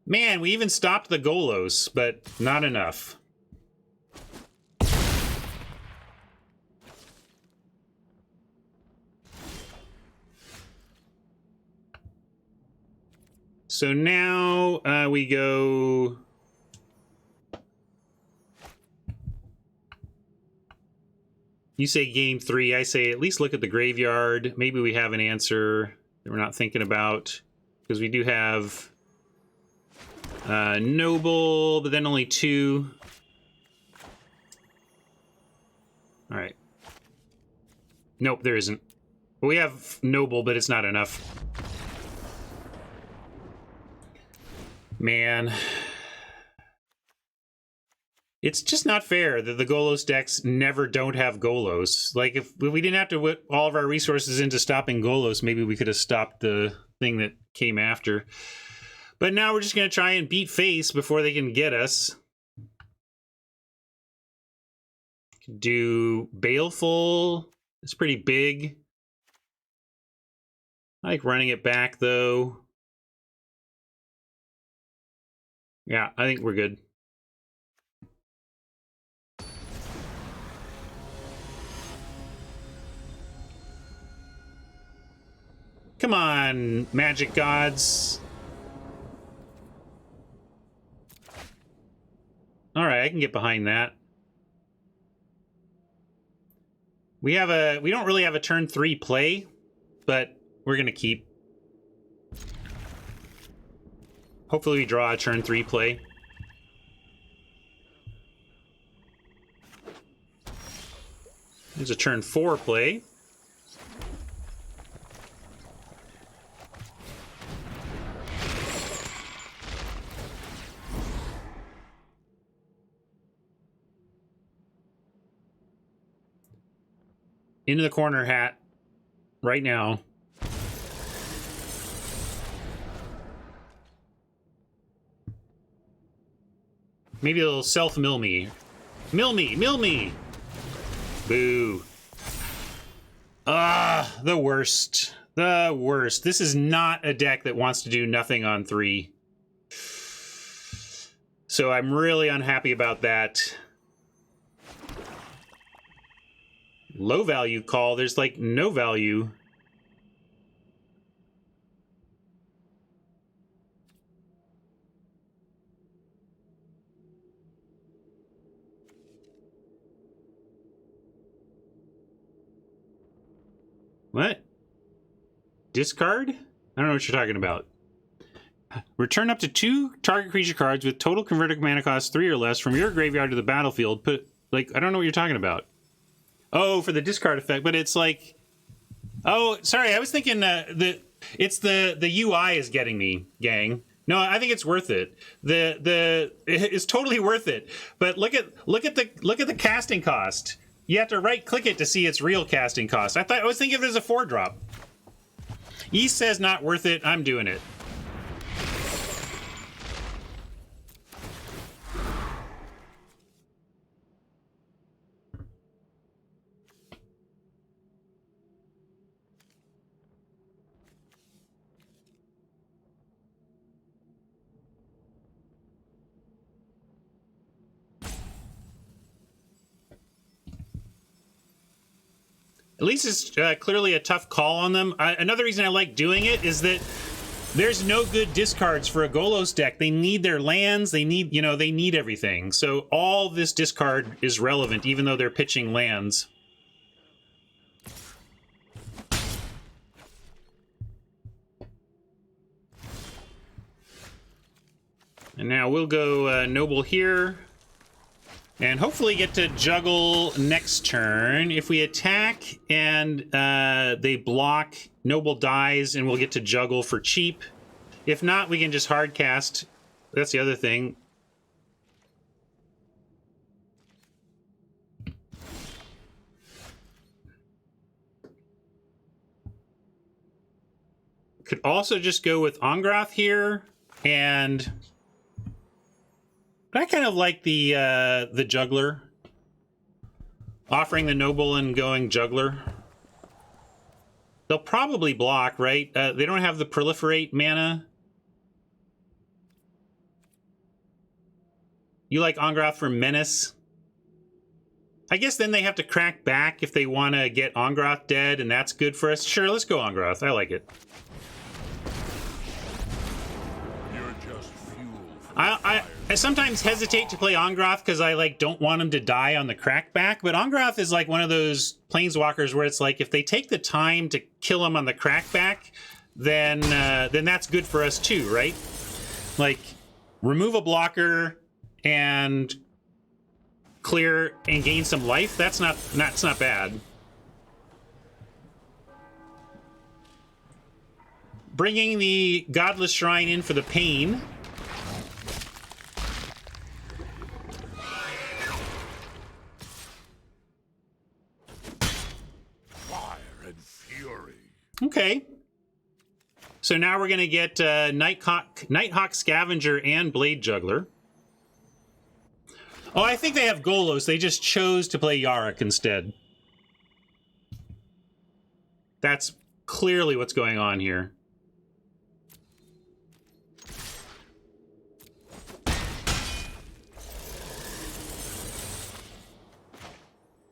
Man, we even stopped the Golos, but not enough. So now we go... You say game 3. I say at least look at the graveyard. Maybe we have an answer that we're not thinking about. Because we do have Noble, but then only 2. All right. Nope, there isn't. We have Noble, but it's not enough. Man. It's just not fair that the Golos decks never don't have Golos. Like, if we didn't have to put all of our resources into stopping Golos, maybe we could have stopped the thing that came after. But now we're just going to try and beat face before they can get us. Do Baleful. It's pretty big. I like running it back, though. Yeah, I think we're good. Come on, Magic Gods. All right, I can get behind that. We don't really have a turn 3 play, but we're gonna keep. Hopefully we draw a turn 3 play. There's a turn 4 play. Into the corner hat right now. Maybe it'll self-mill me. Mill me! Mill me! Boo. Ah, the worst. The worst. This is not a deck that wants to do nothing on 3. So I'm really unhappy about that. Low value call. There's like no value. What? Discard? I don't know what you're talking about. Return up to 2 target creature cards with total converted mana cost 3 or less from your graveyard to the battlefield. Put, like, I don't know what you're talking about. Oh, for the discard effect, but it's like... Oh, sorry, I was thinking it's the UI is getting me, gang. No, I think it's worth it. It's totally worth it. But look at the casting cost. You have to right click it to see its real casting cost. I was thinking of it as a 4-drop. East says not worth it. I'm doing it. At least it's clearly a tough call on them. Another reason I like doing it is that there's no good discards for a Golos deck. They need their lands. They need, they need everything. So all this discard is relevant, even though they're pitching lands. And now we'll go Noble here. And hopefully get to juggle next turn. If we attack and they block, Noble dies, and we'll get to juggle for cheap. If not, we can just hard cast. That's the other thing. Could also just go with Ongroth here, and... But I kind of like the Juggler. Offering the Noble and going Juggler. They'll probably block, right? They don't have the Proliferate mana. You like Ongroth for Menace? I guess then they have to crack back if they want to get Ongroth dead, and that's good for us. Sure, let's go Ongroth. I like it. I sometimes hesitate to play Ongroth because I don't want him to die on the crackback, but Ongroth is like one of those planeswalkers where it's like if they take the time to kill him on the crackback, then that's good for us too, right? Like remove a blocker and clear and gain some life. That's not bad. Bringing the Godless Shrine in for the pain. Okay. So now we're going to get Nighthawk Scavenger and Blade Juggler. Oh, I think they have Golos. They just chose to play Yarok instead. That's clearly what's going on here.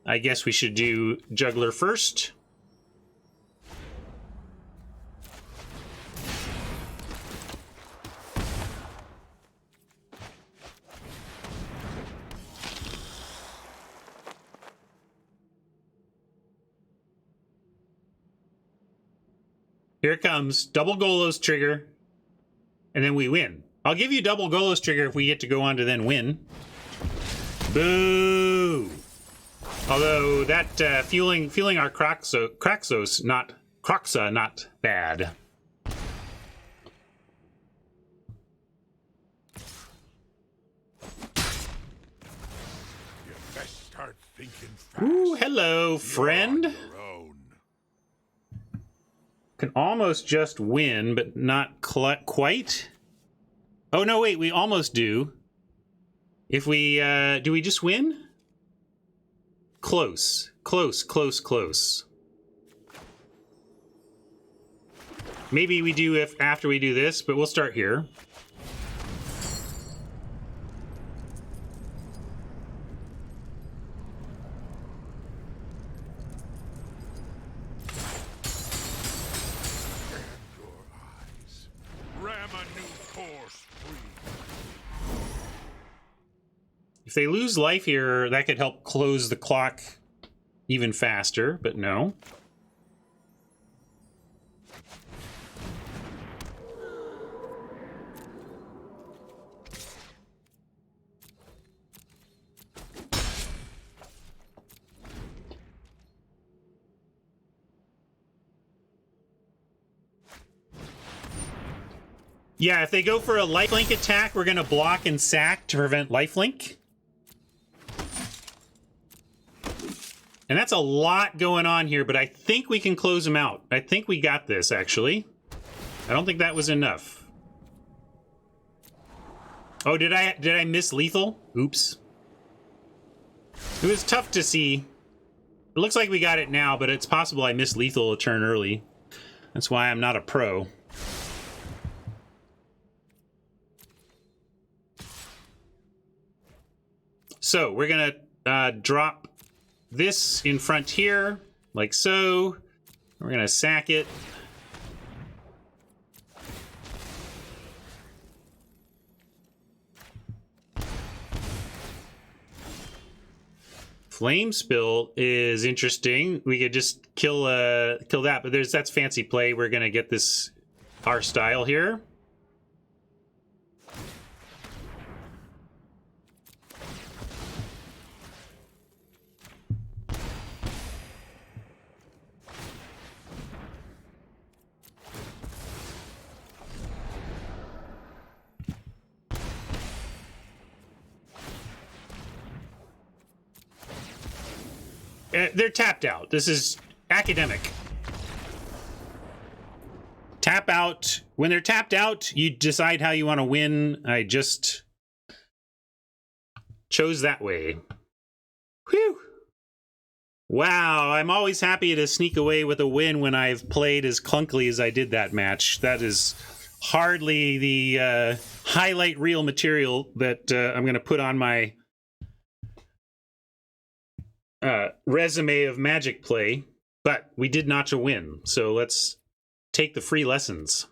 I guess we should do Juggler first. Here it comes. Double Golos trigger. And then we win. I'll give you double Golos trigger if we get to go on to then win. Boo! Although that fueling our Kraxos not bad. You best start thinking fast. Ooh, hello, friend. Can almost just win, but not quite. Oh, no, wait, we almost do. If we, do we just win? Close. Maybe we do after we do this, but we'll start here. If they lose life here, that could help close the clock even faster, but no. Yeah, if they go for a lifelink attack, we're going to block and sack to prevent lifelink. And that's a lot going on here, but I think we can close them out. I think we got this, actually. I don't think that was enough. Oh, did I miss lethal? Oops. It was tough to see. It looks like we got it now, but it's possible I missed lethal a turn early. That's why I'm not a pro. So we're gonna drop this in front here, like so. We're gonna sack it. Flame Spill is interesting. We could just kill that, but that's fancy play. We're gonna get this our style here. They're tapped out. This is academic. Tap out. When they're tapped out, you decide how you want to win. I just chose that way. Whew. Wow, I'm always happy to sneak away with a win when I've played as clunkily as I did that match. That is hardly the highlight reel material that I'm going to put on my resume of Magic play, but we did notch a win, so let's take the free lessons.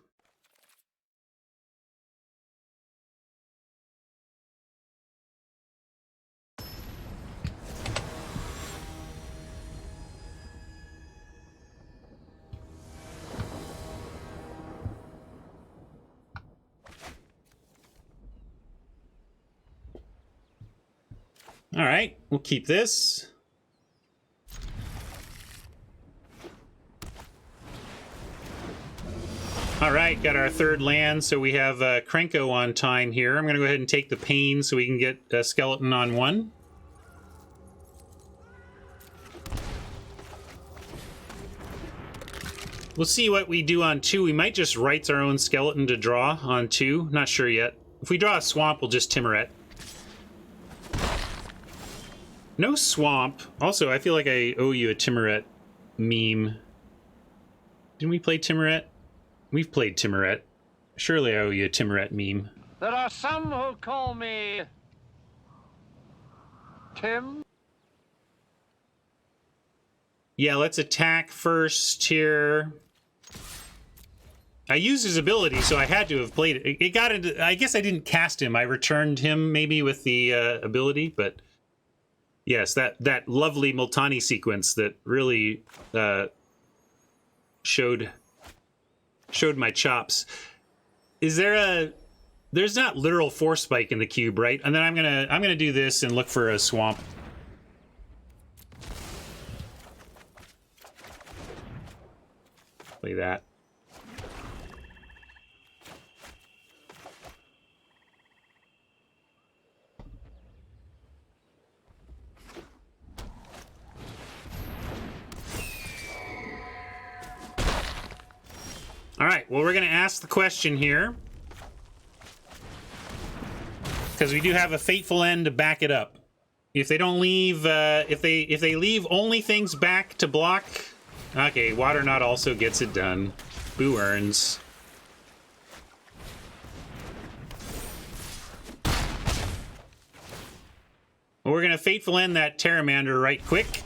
All right, we'll keep this. All right, got our third land, so we have Krenko on time here. I'm going to go ahead and take the Pain so we can get a Skeleton on one. We'll see what we do on two. We might just write our own Skeleton to draw on two. Not sure yet. If we draw a Swamp, we'll just Timuret. No Swamp. Also, I feel like I owe you a Timuret meme. Didn't we play Timuret? We've played Timuret. Surely I owe you a Timuret meme. There are some who call me Tim. Yeah, let's attack first here. I used his ability, so I had to have played it. It got into... I guess I didn't cast him. I returned him maybe with the ability, but... Yes, that lovely Multani sequence that really showed my chops. Is there a... There's not literal Force Spike in the cube, right? And then I'm gonna do this and look for a Swamp. Play that. All right, well, we're going to ask the question here, because we do have a Fateful End to back it up. If they don't leave, if they leave only things back to block, okay, Waterknot also gets it done. Boo earns. Well, we're going to Fateful End that Terramander right quick.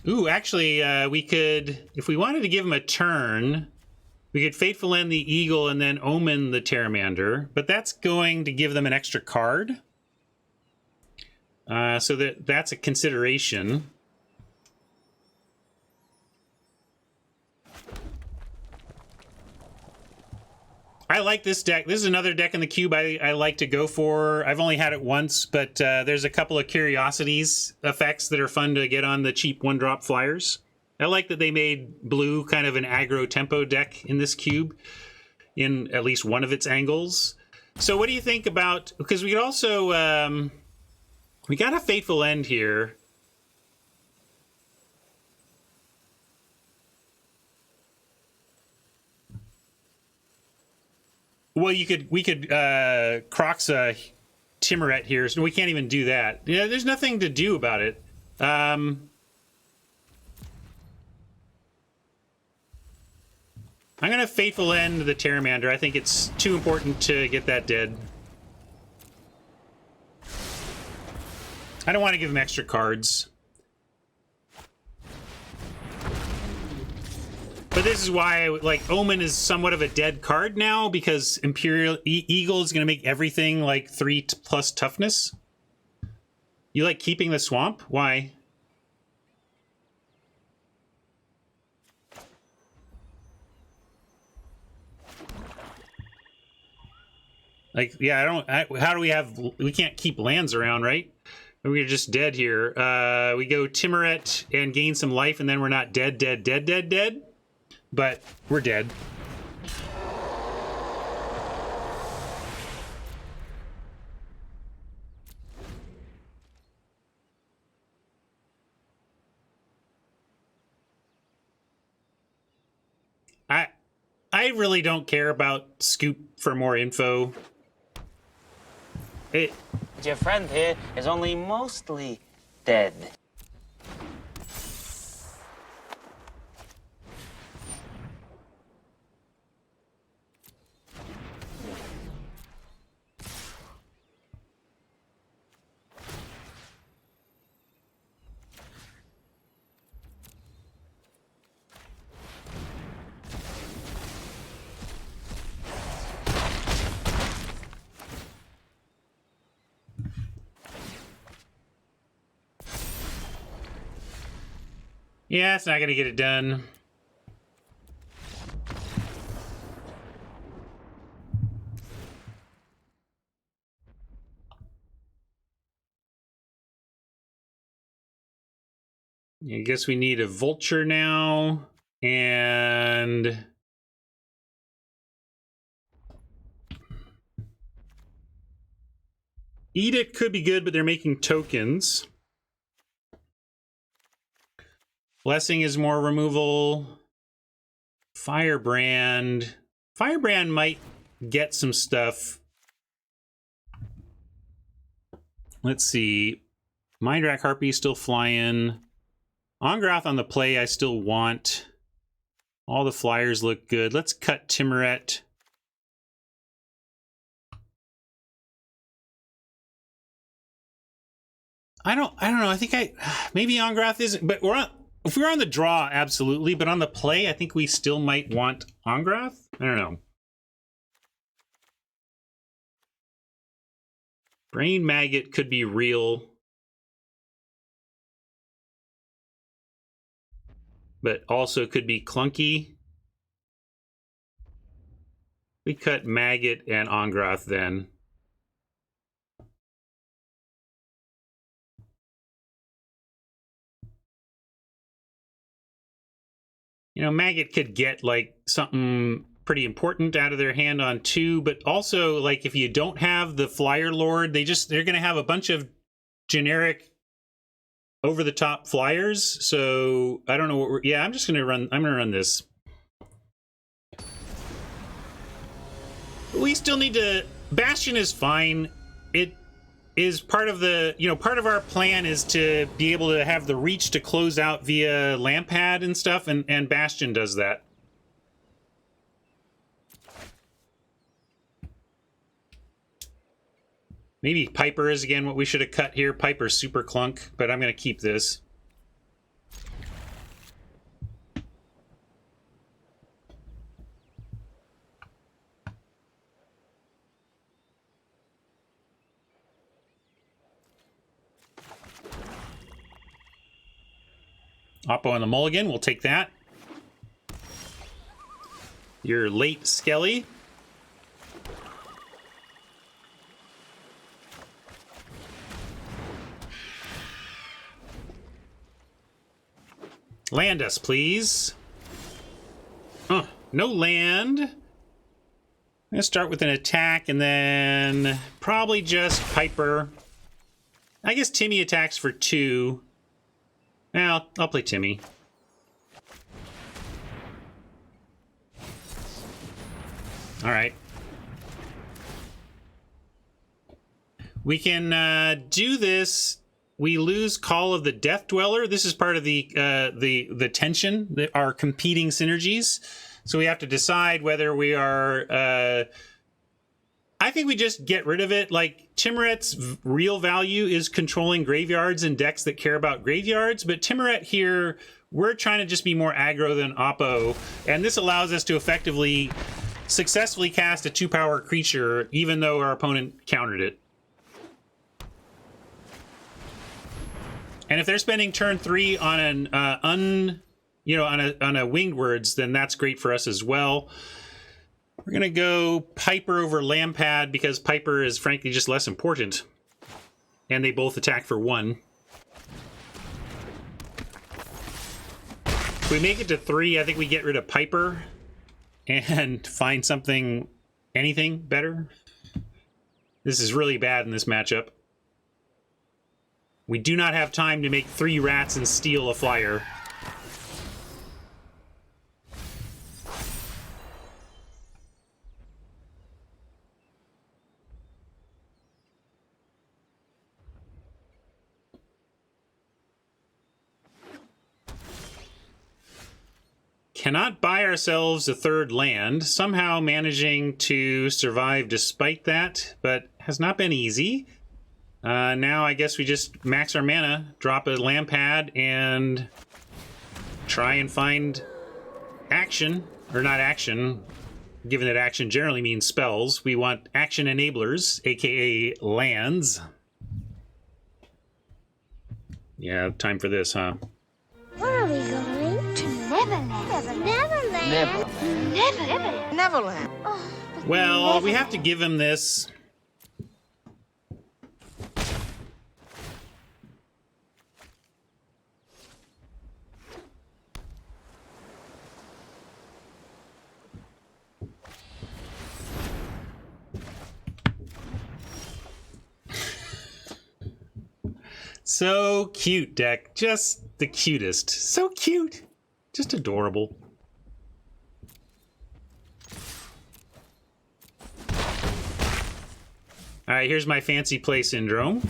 Ooh, actually, we could, if we wanted to give him a turn, we could Fateful End the Eagle and then Omen the Terramander, but that's going to give them an extra card. So that's a consideration. I like this deck. This is another deck in the cube I like to go for. I've only had it once, but there's a couple of Curiosities effects that are fun to get on the cheap one-drop flyers. I like that they made blue kind of an aggro tempo deck in this cube. in at least one of its angles. So what do you think about, because we could also, we got a Fateful End here. Well, we could Croxa Timuret here, so we can't even do that. Yeah, there's nothing to do about it. I'm gonna Fateful End the Pteramander. I think it's too important to get that dead. I don't want to give him extra cards. But this is why, like, Omen is somewhat of a dead card now, because Imperial Eagle is going to make everything, like, 3+ toughness. You like keeping the swamp? Why? Like, yeah, how do we can't keep lands around, right? We're just dead here. We go Timuret and gain some life, and then we're not dead. But we're dead. I really don't care about Scoop for more info. Your friend here is only mostly dead. Yeah, it's not gonna get it done. I guess we need a Vulture now, and Edict could be good, but they're making tokens. Blessing is more removal. Firebrand. Firebrand might get some stuff. Let's see. Mindrak Harpy still flying. Ongrath on the play I still want. All the flyers look good. Let's cut Timuret. I don't know. I think maybe Ongrath isn't, but if we're on the draw, absolutely. But on the play, I think we still might want Ongrath. I don't know. Brain Maggot could be real. But also could be clunky. We cut Maggot and Ongrath then. You know, Maggot could get, like, something pretty important out of their hand on 2, but also, like, if you don't have the Flyer Lord, they're going to have a bunch of generic over-the-top flyers, so I don't know what yeah, I'm going to run this. We still need to... Bastion is fine. It is part of the... You know, part of our plan is to be able to have the reach to close out via Lampad and stuff, and Bastion does that. Maybe Piper is, again, what we should have cut here. Piper's super clunk, but I'm going to keep this. Oppo on the mulligan, we'll take that. Your late Skelly. Land us, please. No land. I'm gonna start with an attack and then probably just Piper. I guess Timmy attacks for 2. Now I'll play Timmy. All right. We can do this. We lose Call of the Death Dweller. This is part of the tension, our competing synergies. So we have to decide whether we are. I think we just get rid of it. Like Timoret's real value is controlling graveyards and decks that care about graveyards, but Timoret here, we're trying to just be more aggro than Oppo, and this allows us to effectively, successfully cast a 2-power creature, even though our opponent countered it. And if they're spending turn 3 on an on a winged words, then that's great for us as well. We're gonna go Piper over Lampad because Piper is frankly just less important, and they both attack for 1. If we make it to 3, I think we get rid of Piper and find anything better. This is really bad in this matchup. We do not have time to make 3 rats and steal a flyer. Cannot buy ourselves a 3rd land, somehow managing to survive despite that, but has not been easy. Now I guess we just max our mana, drop a Lampad, and try and find action, or not action, given that action generally means spells. We want action enablers, aka lands. Yeah, time for this, huh? Where are we going? To Neverland. Neverland. Neverland. Oh, Well, we have to give him this. So cute, deck. Just the cutest. So cute. Just adorable. All right, here's my fancy play syndrome.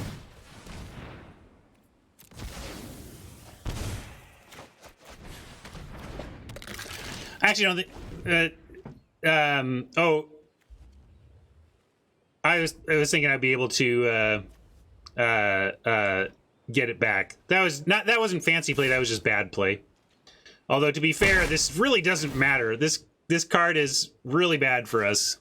Actually, no. Oh, I was thinking I'd be able to get it back. That wasn't fancy play. That was just bad play. Although to be fair, this really doesn't matter. This card is really bad for us.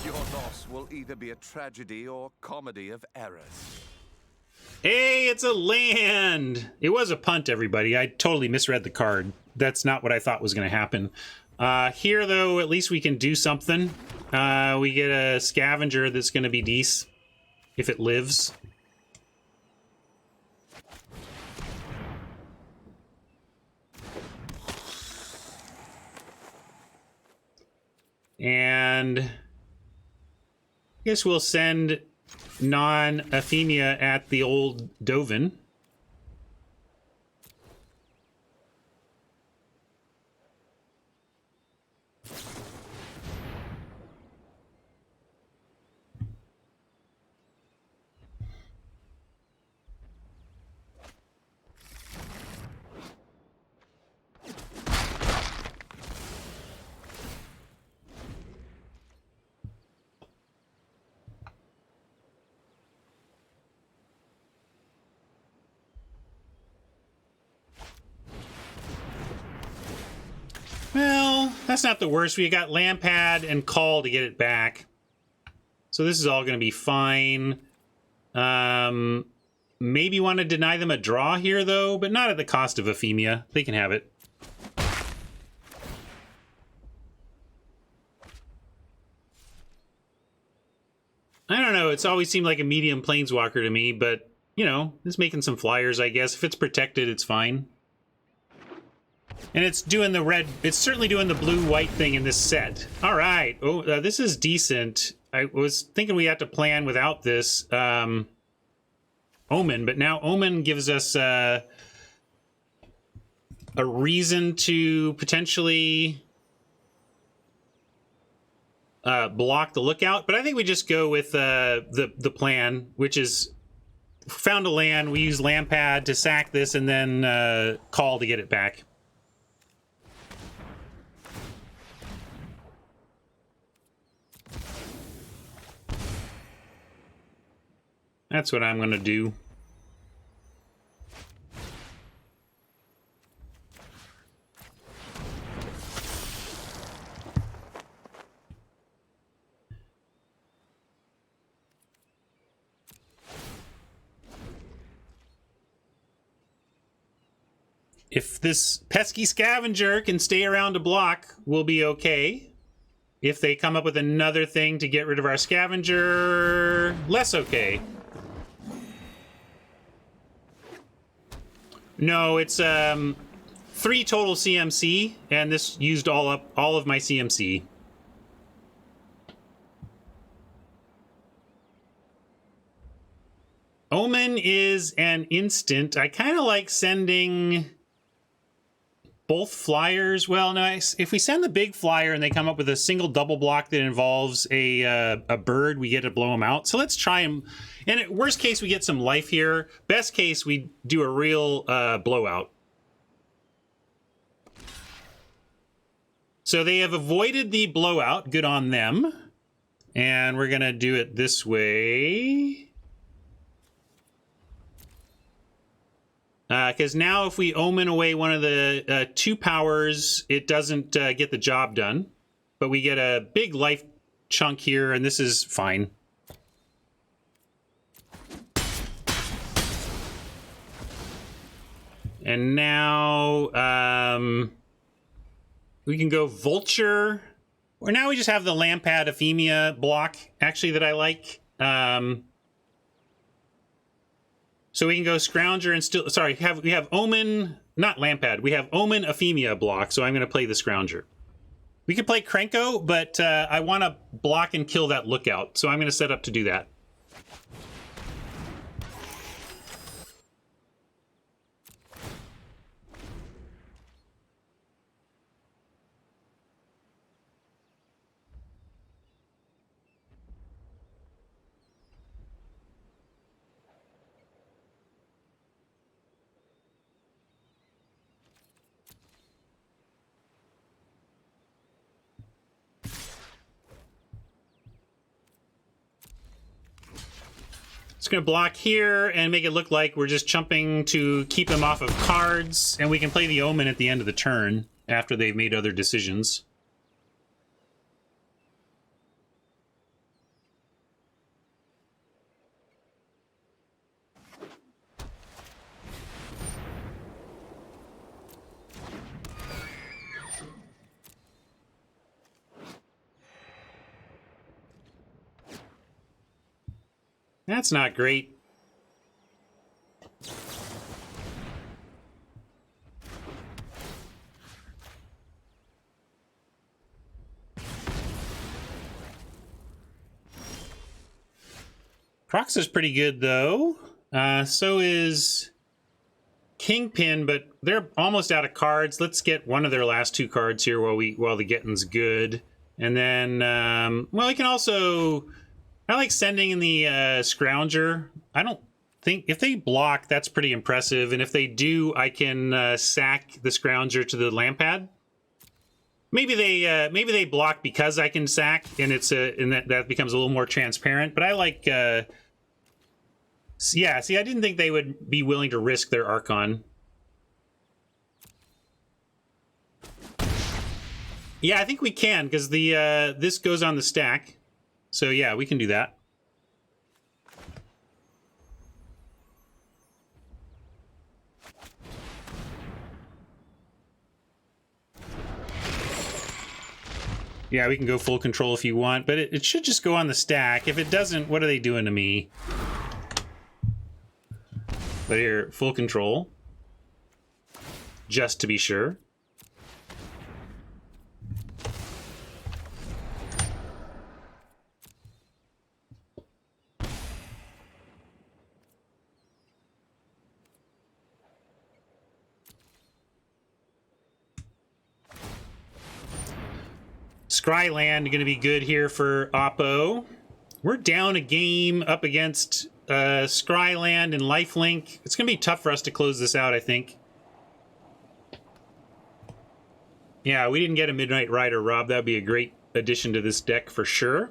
Your loss will either be a tragedy or comedy of errors. Hey, it's a land! It was a punt, everybody. I totally misread the card. That's not what I thought was going to happen. Here, though, at least we can do something. We get a scavenger that's going to be decent if it lives. And I guess we'll send non-Athemia at the old Dovin. Well, that's not the worst. We got Lampad and Call to get it back. So this is all going to be fine. Maybe want to deny them a draw here, though, but not at the cost of Athemia. They can have it. I don't know. It's always seemed like a medium planeswalker to me, but you know, it's making some flyers, I guess. If it's protected, it's fine. And it's doing the red, it's certainly doing the blue-white thing in this set. All right. Oh, this is decent. I was thinking we had to plan without this Omen, but now Omen gives us a reason to potentially block the lookout. But I think we just go with the plan, which is found a land, we use land pad to sack this, and then call to get it back. That's what I'm going to do. If this pesky scavenger can stay around to block, we'll be okay. If they come up with another thing to get rid of our scavenger, less okay. No, it's 3 total CMC, and this used all of my CMC. Omen is an instant. I kind of like sending both flyers. Well, no, if we send the big flyer and they come up with a single double block that involves a bird, we get to blow them out. So let's try them. And at worst case, we get some life here. Best case, we do a real blowout. So they have avoided the blowout. Good on them. And we're going to do it this way. Because now if we Omen away one of the 2 powers, it doesn't get the job done. But we get a big life chunk here, and this is fine. And now we can go Vulture. Or now we just have the Lampad Ephemia block, actually, that I like. So we can go Scrounger and still... Sorry, we have Omen... Not Lampad. We have Omen Ephemia block, so I'm going to play the Scrounger. We could play Krenko, but I want to block and kill that Lookout, so I'm going to set up to do that. It's going to block here and make it look like we're just chumping to keep him off of cards, and we can play the Omen at the end of the turn after they've made other decisions. That's not great. Crocs is pretty good, though. So is Kingpin, but they're almost out of cards. Let's get one of their last 2 cards here while the getting's good. And then, well, we can also... I like sending in the Scrounger. I don't think... If they block, that's pretty impressive. And if they do, I can sack the Scrounger to the Lampad. Maybe they block because I can sack, and that becomes a little more transparent. But I like... yeah, see, I didn't think they would be willing to risk their Archon. Yeah, I think we can, because the this goes on the stack. So yeah, we can do that. Yeah, we can go full control if you want, but it should just go on the stack. If it doesn't, what are they doing to me? But here, full control. Just to be sure. Scryland going to be good here for Oppo. We're down a game up against Scryland and Lifelink. It's going to be tough for us to close this out, I think. Yeah, we didn't get a Midnight Rider, Rob. That would be a great addition to this deck for sure.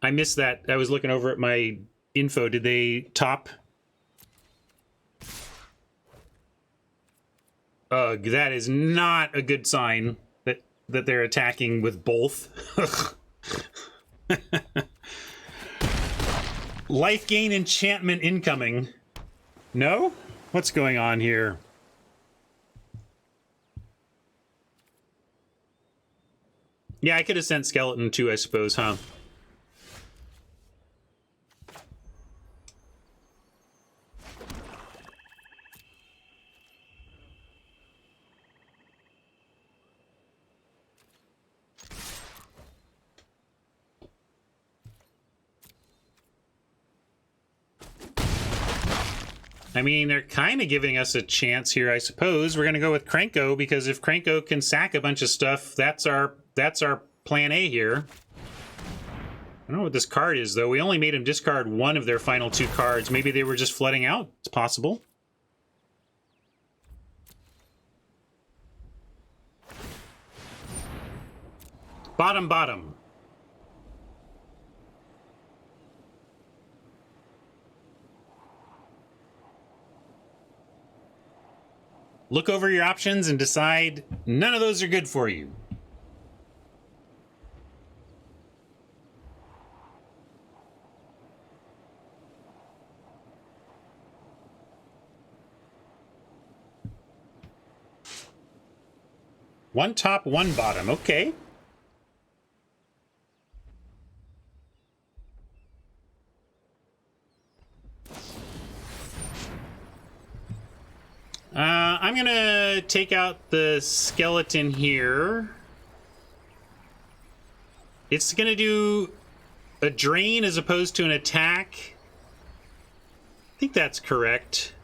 I missed that. I was looking over at my info. Did they top? Ugh, that is not a good sign that they're attacking with both. Life gain enchantment incoming. No? What's going on here? Yeah, I could have sent Skeleton too, I suppose, huh? I mean, they're kind of giving us a chance here, I suppose. We're going to go with Krenko, because if Krenko can sack a bunch of stuff, that's our plan A here. I don't know what this card is, though. We only made him discard one of their final two cards. Maybe they were just flooding out. It's possible. Bottom, bottom. Look over your options and decide none of those are good for you. One top, one bottom. Okay. I'm gonna take out the skeleton here. It's gonna do a drain as opposed to an attack. I think that's correct.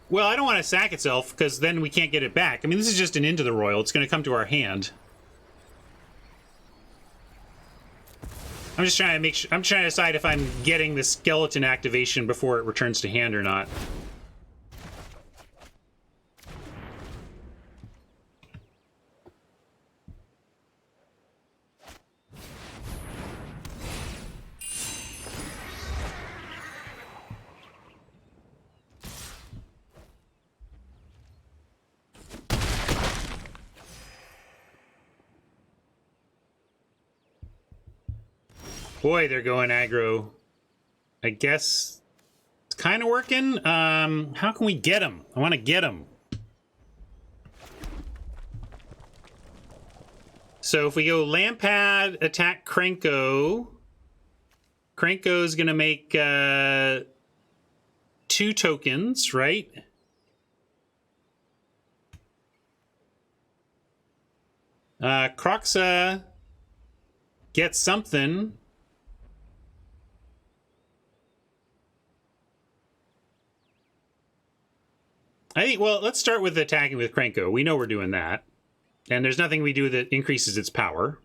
Well, I don't want to sack itself because then we can't get it back. I mean, this is just an Into the Royal. It's going to come to our hand. I'm just trying to make sure. I'm trying to decide if I'm getting the skeleton activation before it returns to hand or not. Boy, they're going aggro. I guess it's kind of working. How can we get him? I want to get him. So if we go Lampad, attack Krenko. Krenko's going to make 2 tokens, right? Kroxa gets something. I think, well, let's start with attacking with Krenko. We know we're doing that. And there's nothing we do that increases its power.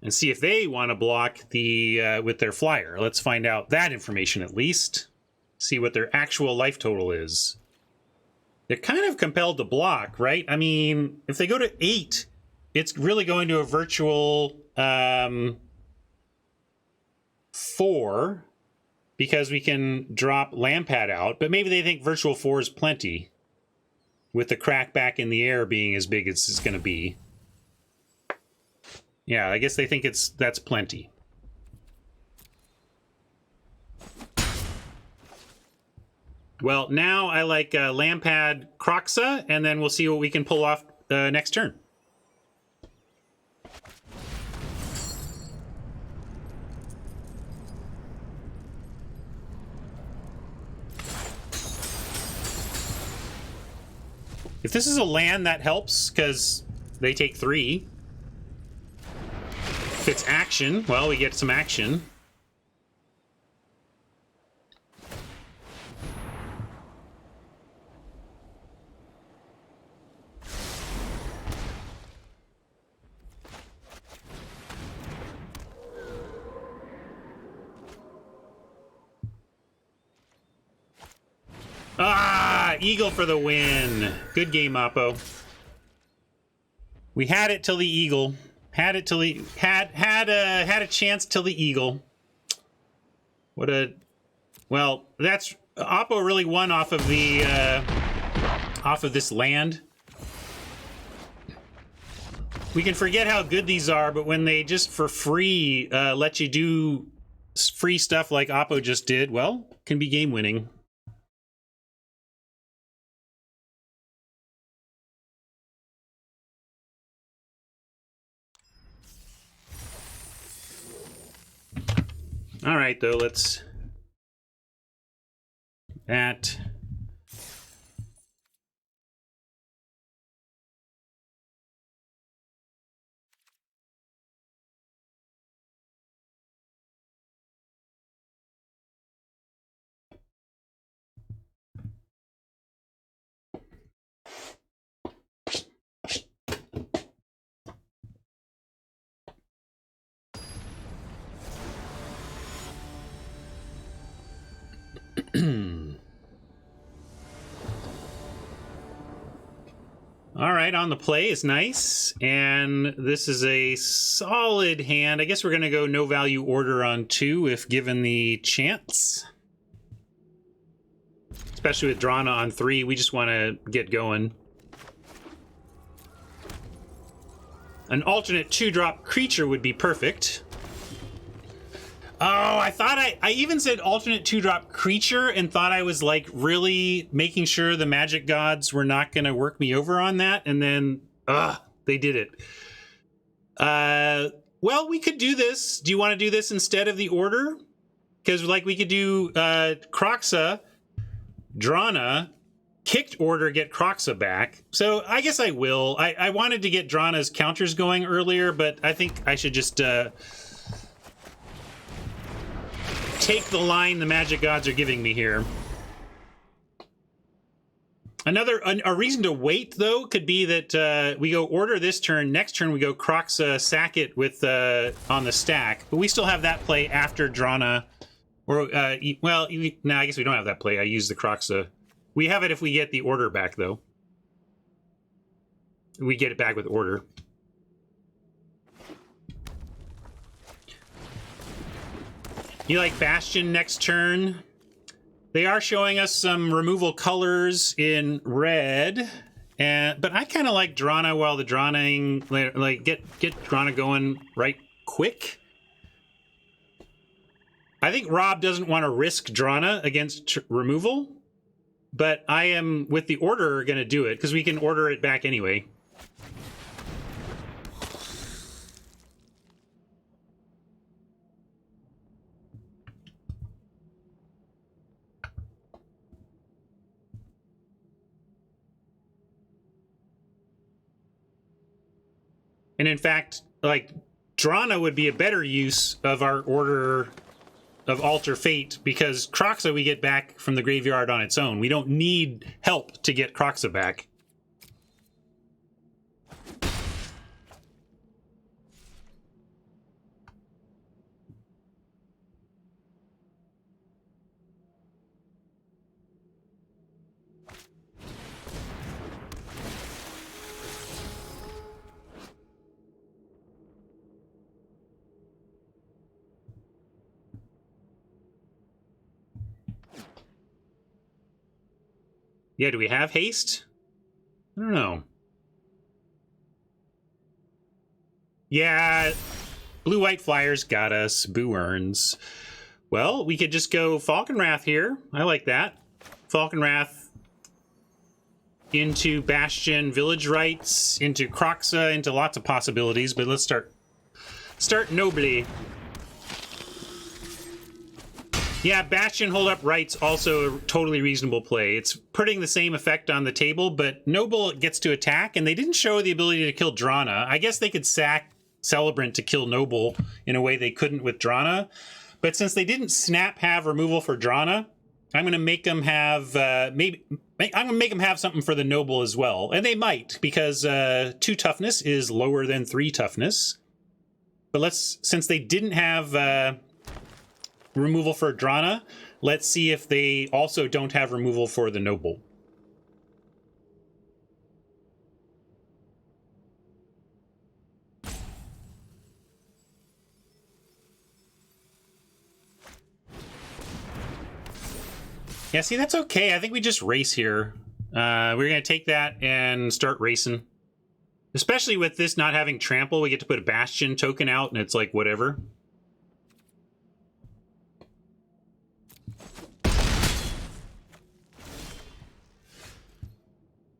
And see if they want to block the with their flyer. Let's find out that information at least. See what their actual life total is. They're kind of compelled to block, right? I mean, if they go to 8, it's really going to a virtual 4 because we can drop Lampad out, but maybe they think virtual 4 is plenty with the crack back in the air being as big as it's going to be. Yeah, I guess they think that's plenty. Well, now I like Lampad Croxa, and then we'll see what we can pull off next turn. If this is a land, that helps, because they take 3. If it's action, well, we get some action. Ah, Eagle for the win. Good game, Oppo. We had it till the Eagle. Had it till the had a chance till the Eagle. What a well. That's Oppo really won off of the off of this land. We can forget how good these are, but when they just for free let you do free stuff like Oppo just did, well, can be game winning. All right, though, let's that. All right, on the play is nice, and this is a solid hand. I guess we're going to go no value order on 2 if given the chance. Especially with Drana on 3, we just want to get going. An alternate 2-drop creature would be perfect. Oh, I thought I even said alternate 2-drop creature and thought I was like really making sure the magic gods were not going to work me over on that, and then they did it. Well, we could do this. Do you want to do this instead of the order? Because like we could do Croxa, Drana, kicked order, get Croxa back. So I guess I will. I wanted to get Drana's counters going earlier, but I think I should just take the line the magic gods are giving me here. A reason to wait, though, could be that we go order this turn. Next turn, we go Croxa sack it with on the stack. But we still have that play after Drana. Or, well, no, I guess we don't have that play. I use the Croxa. We have it if we get the order back, though. We get it back with order. You like Bastion next turn? They are showing us some removal colors in red, but I kind of like Drana while the Dranaing, like get Drana going right quick. I think Rob doesn't want to risk Drana against removal, but I am with the order going to do it because we can order it back anyway. And in fact, like, Drana would be a better use of our order of Alter Fate because Croxa we get back from the graveyard on its own. We don't need help to get Croxa back. Yeah, do we have haste? I don't know. Yeah, blue-white flyers got us. Boo earns. Well, we could just go Falconwrath here. I like that. Falconwrath into Bastion, Village Rights, into Kroxa, into lots of possibilities, but let's start nobly. Yeah, Bastion hold up rights also a totally reasonable play. It's putting the same effect on the table, but Noble gets to attack, and they didn't show the ability to kill Drana. I guess they could sack Celebrant to kill Noble in a way they couldn't with Drana, but since they didn't snap have removal for Drana, I'm going to make them have I'm going to make them have something for the Noble as well, and they might because 2 toughness is lower than 3 toughness. But since they didn't have removal for Drana, let's see if they also don't have removal for the Noble. Yeah, see, that's okay. I think we just race here. We're going to take that and start racing. Especially with this not having trample, we get to put a Bastion token out, and it's like, whatever.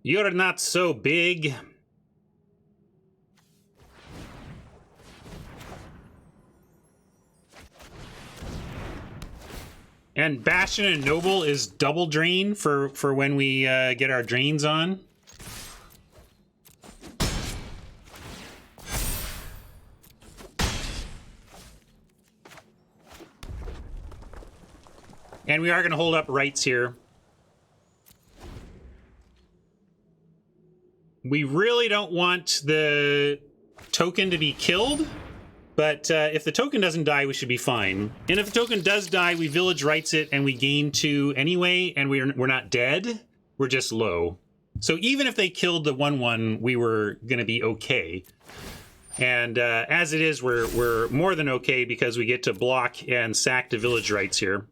You're not so big. And Bastion and Noble is double drain for when we get our drains on. And we are going to hold up rights here. We really don't want the token to be killed, but if the token doesn't die, we should be fine. And if the token does die, we village rights it and we gain 2 anyway, and we're not dead. We're just low. So even if they killed the 1/1, we were going to be okay. And as it is, we're more than okay because we get to block and sack the village rights here.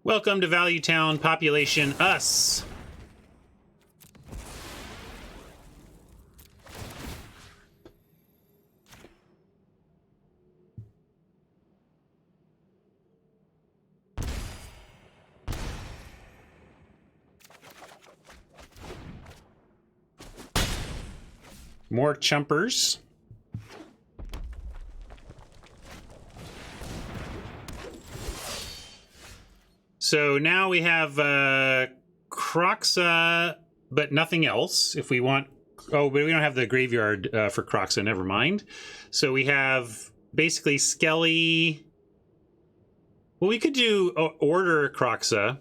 Welcome to Value Town, population us. More chumpers. So now we have Kroxa, but nothing else. If we want... Oh, but we don't have the graveyard for Kroxa, never mind. So we have basically Skelly... Well, we could do Order Kroxa.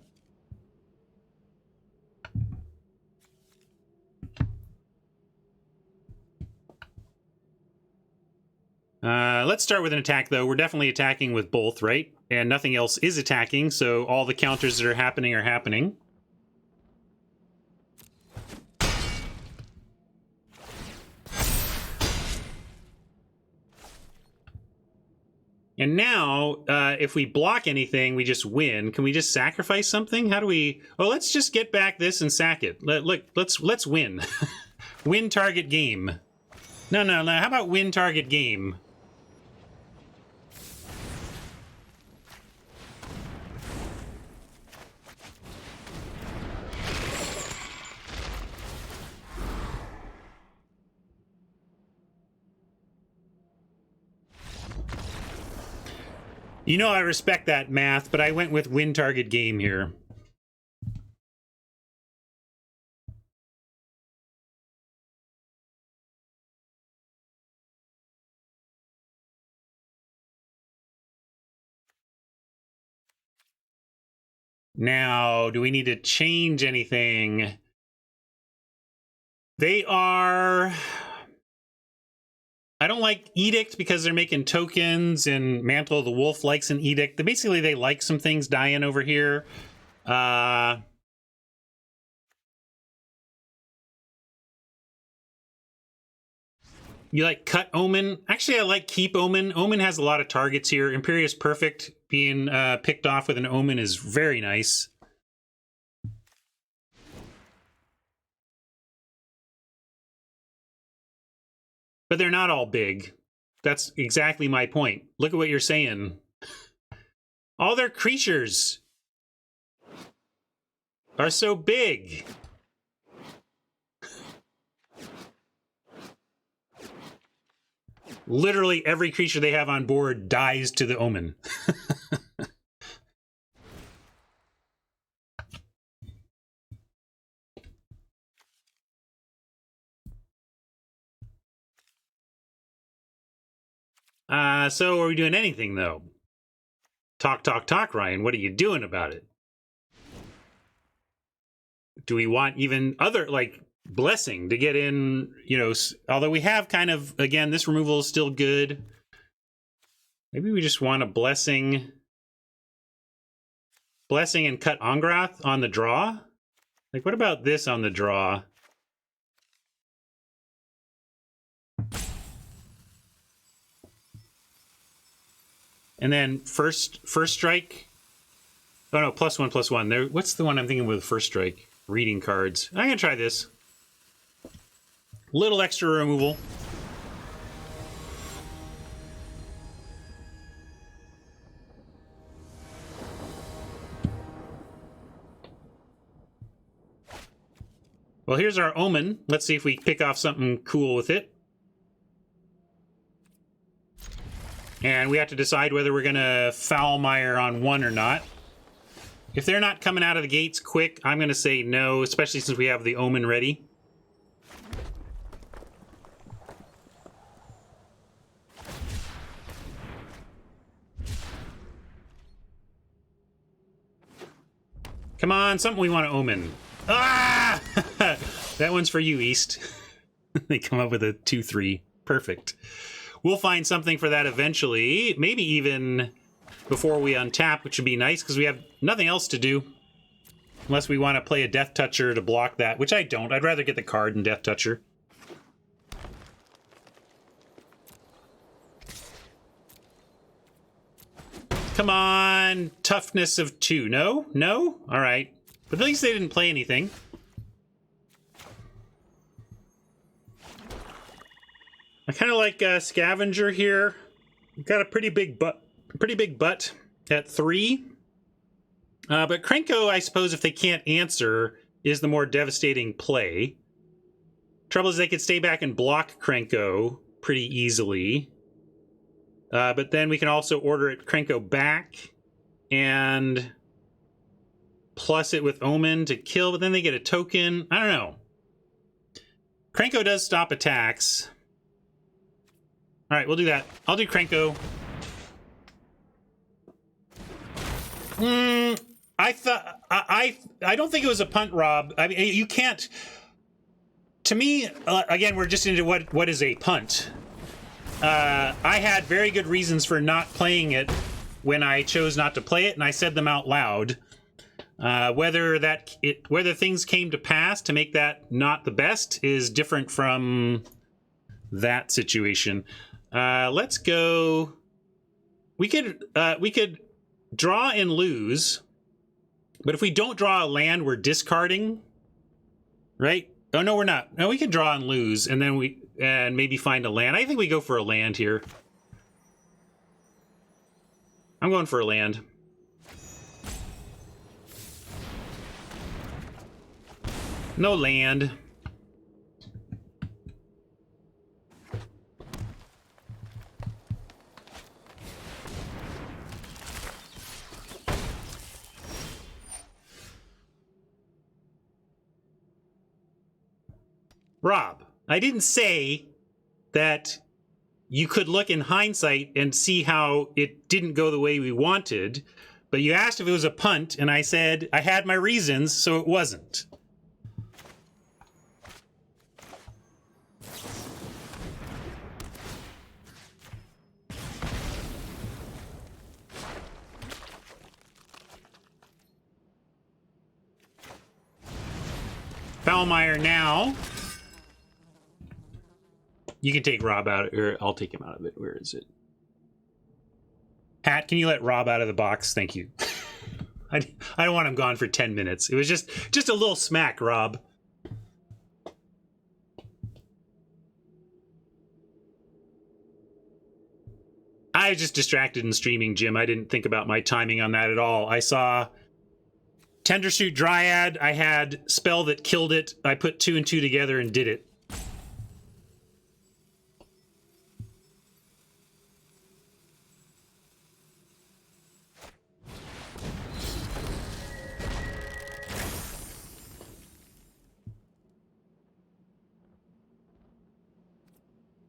Let's start with an attack, though. We're definitely attacking with both, right? And nothing else is attacking, so all the counters that are happening are happening. And now, if we block anything, we just win. Can we just sacrifice something? How do we... Oh, let's just get back this and sack it. Let's win. Win target game. No. How about win target game? You know I respect that math, but I went with win target game here. Now, do we need to change anything? They are... I don't like Edict because they're making tokens, and Mantle of the Wolf likes an Edict. Basically, they like some things dying over here. You like Cut Omen? Actually, I like Keep Omen. Omen has a lot of targets here. Imperious Perfect being picked off with an Omen is very nice. but they're not all big. That's exactly my point. Look at what you're saying. All their creatures are so big. Literally every creature they have on board dies to the Omen. So are we doing anything, though? Talk, Ryan. What are you doing about it? Do we want even other, like, blessing to get in, you know, although we have kind of, again, this removal is still good. Maybe we just want a blessing and cut Angrath on the draw? Like, what about this on the draw? And then first strike. Oh no, +1/+1. There. What's the one I'm thinking with first strike? Reading cards. I'm gonna try this. Little extra removal. Well, here's our Omen. Let's see if we pick off something cool with it. And we have to decide whether we're going to Foulmire on one or not. If they're not coming out of the gates quick, I'm going to say no, especially since we have the Omen ready. Come on, something we want to Omen. Ah! That one's for you, East. They come up with a 2/3. Perfect. We'll find something for that eventually. Maybe even before we untap, which would be nice because we have nothing else to do. Unless we want to play a Death Toucher to block that, which I don't. I'd rather get the card than Death Toucher. Come on. Toughness of 2. No? No? All right. But at least they didn't play anything. I kind of like Scavenger here. Got a pretty big butt at 3. But Krenko, I suppose, if they can't answer, is the more devastating play. Trouble is they could stay back and block Krenko pretty easily. But then we can also order it Krenko back and plus it with Omen to kill, but then they get a token. I don't know. Krenko does stop attacks. All right, we'll do that. I'll do Krenko. I don't think it was a punt, Rob. I mean, you can't. To me, again, we're just into what is a punt. I had very good reasons for not playing it when I chose not to play it, and I said them out loud. Whether things came to pass to make that not the best is different from that situation. Let's go. We could draw and lose, but if we don't draw a land, we're discarding, right? Oh no, we're not. No, we can draw and lose, and then maybe find a land. I think we go for a land here. I'm going for a land. No land. Rob, I didn't say that you could look in hindsight and see how it didn't go the way we wanted, but you asked if it was a punt, and I said I had my reasons, so it wasn't. Foulmire now. You can take Rob out, or I'll take him out of it. Where is it? Pat, can you let Rob out of the box? Thank you. I don't want him gone for 10 minutes. It was just a little smack, Rob. I was just distracted in streaming, Jim. I didn't think about my timing on that at all. I saw Tendershoot Dryad. I had spell that killed it. I put 2 and 2 together and did it.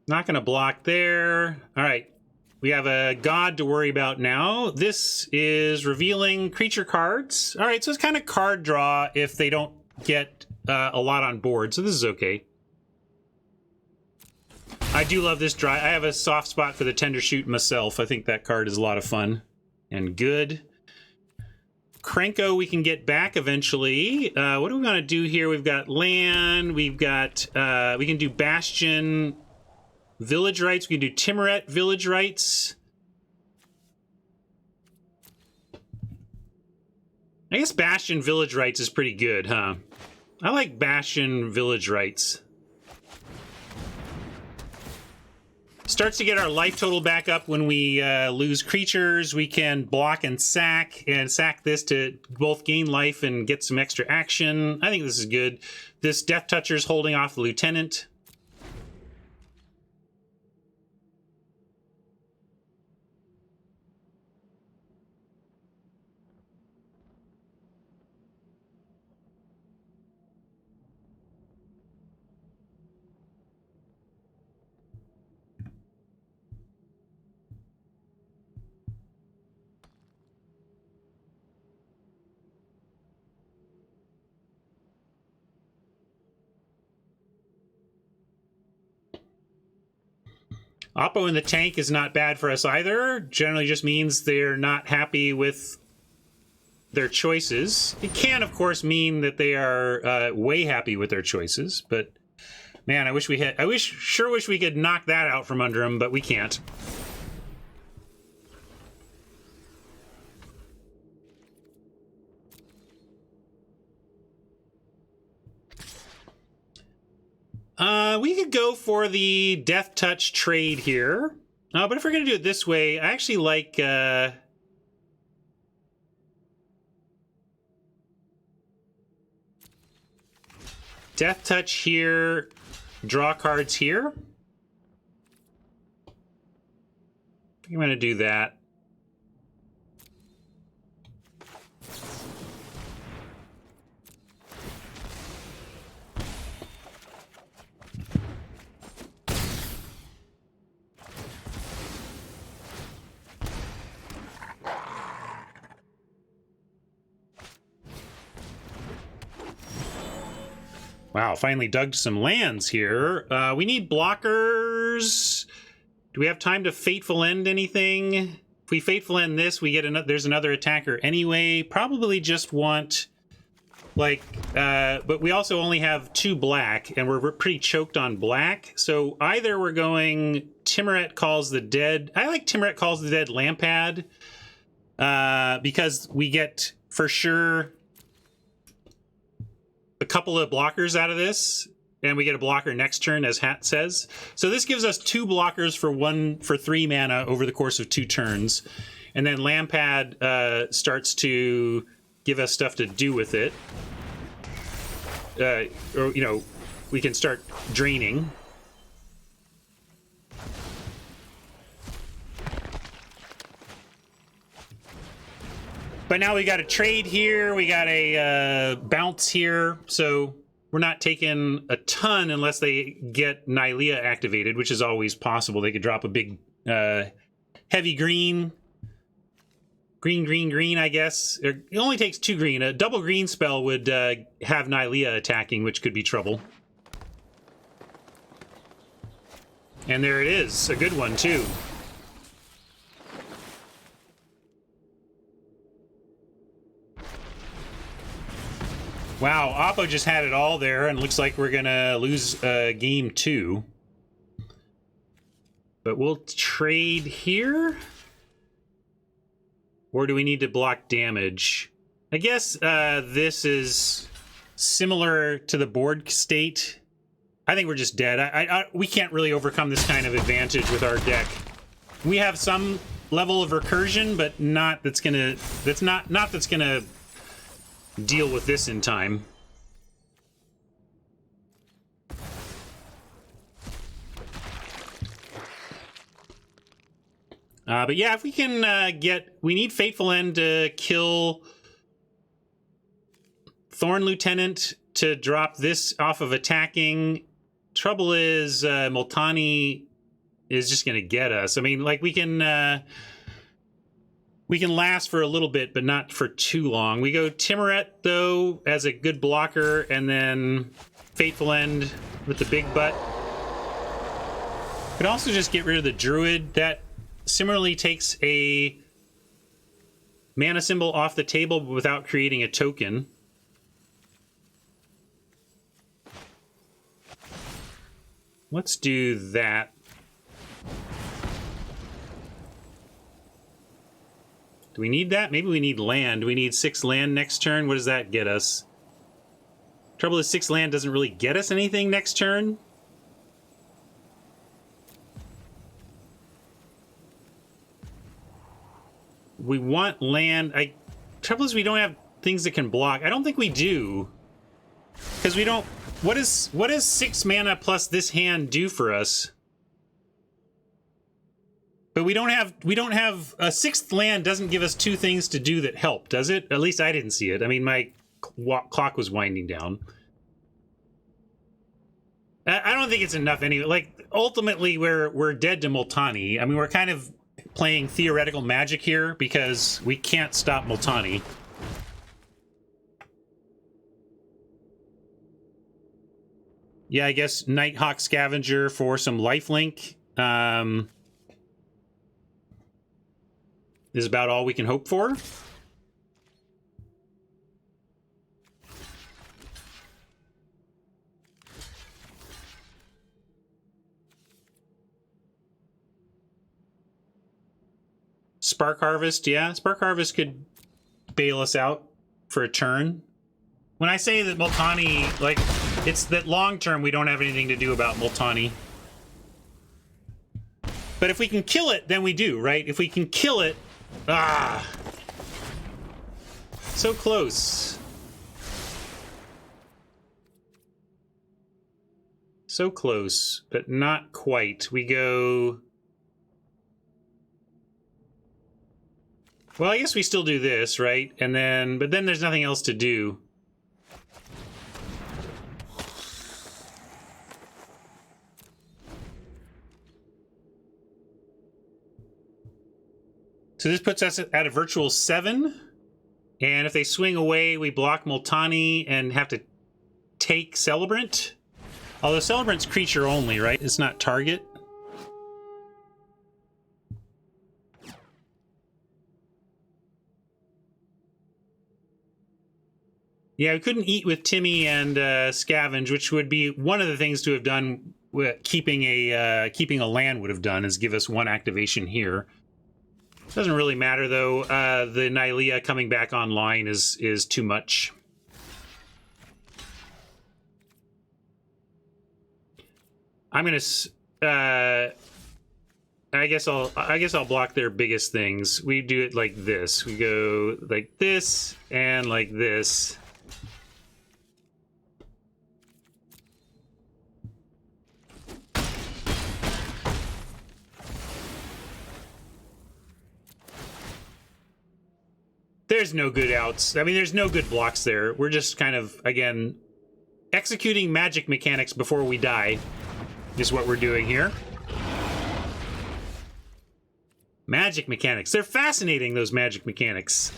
Not going to block there. All right. We have a god to worry about now. This is revealing creature cards. All right, so it's kind of card draw if they don't get a lot on board, so this is okay. I do love this dry. I have a soft spot for the Tendershoot myself. I think that card is a lot of fun and good. Krenko we can get back eventually. What do we want to do here? We've got land. We've got... we can do Bastion... Village rights. We can do Timoret village rights. I guess Bastion village rights is pretty good, huh? I like Bastion village rights. Starts to get our life total back up when we lose creatures. We can block and sack this to both gain life and get some extra action. I think this is good. This Death Toucher's holding off the Lieutenant. Oppo in the tank is not bad for us either. Generally just means they're not happy with their choices. It can, of course, mean that they are way happy with their choices, but man, sure wish we could knock that out from under them, but we can't. We could go for the Death Touch trade here. But if we're going to do it this way, I actually like... Death Touch here, draw cards here. I'm going to do that. Wow, finally dug some lands here. We need blockers. Do we have time to Fateful End anything? If we Fateful End this, we get there's another attacker anyway. Probably just want, like, but we also only have 2 black, and we're pretty choked on black. So either we're going Timoret Calls the Dead. I like Timoret Calls the Dead Lampad, because we get, for sure, a couple of blockers out of this, and we get a blocker next turn, as Hat says. So this gives us 2 blockers for 3 mana over the course of 2 turns, and then Lampad starts to give us stuff to do with it. Or, you know, we can start draining. But now we got a trade here, we got a bounce here, so we're not taking a ton unless they get Nylea activated, which is always possible. They could drop a big heavy green, I guess. It only takes 2 green. A double green spell would have Nylea attacking, which could be trouble. And there it is, a good one too. Wow, Oppo just had it all there, and looks like we're gonna lose game 2. But we'll trade here. Or do we need to block damage? I guess this is similar to the board state. I think we're just dead. We can't really overcome this kind of advantage with our deck. we have some level of recursion, but not that's gonna deal with this in time. But yeah, if we can we need Fateful End to kill Thorn Lieutenant to drop this off of attacking. Trouble is, Multani is just gonna get us. I mean, like, we can last for a little bit, but not for too long. We go Timoret, though, as a good blocker, and then Fateful End with the big butt. Could also just get rid of the Druid. That similarly takes a mana symbol off the table without creating a token. Let's do that. Do we need that? Maybe we need land. We need 6 land next turn. What does that get us? Trouble is 6 land doesn't really get us anything next turn. We want land. Trouble is we don't have things that can block. I don't think we do. Because we don't... What does 6 mana plus this hand do for us? But we don't have a 6th land doesn't give us 2 things to do that help, does it? At least I didn't see it. I mean, my clock was winding down. I don't think it's enough anyway. Like, ultimately, we're dead to Multani. I mean, we're kind of playing theoretical magic here because we can't stop Multani. Yeah, I guess Nighthawk Scavenger for some lifelink is about all we can hope for. Spark Harvest, yeah. Spark Harvest could bail us out for a turn. When I say that Multani, like, it's that long term we don't have anything to do about Multani. But if we can kill it, then we do, right? If we can kill it... Ah! So close. So close, but not quite. We go... Well, I guess we still do this, right? And then... But then there's nothing else to do. So this puts us at a virtual 7. And if they swing away, we block Multani and have to take Celebrant. Although Celebrant's creature only, right? It's not target. Yeah, we couldn't eat with Timmy and Scavenge, which would be one of the things to have done. Keeping a land would have done is give us 1 activation here. Doesn't really matter though. The Nylea coming back online is too much. I'm gonna. I guess I'll block their biggest things. We do it like this. We go like this and like this. There's no good outs. I mean, there's no good blocks there. We're just kind of, again, executing magic mechanics before we die is what we're doing here. Magic mechanics. They're fascinating, those magic mechanics.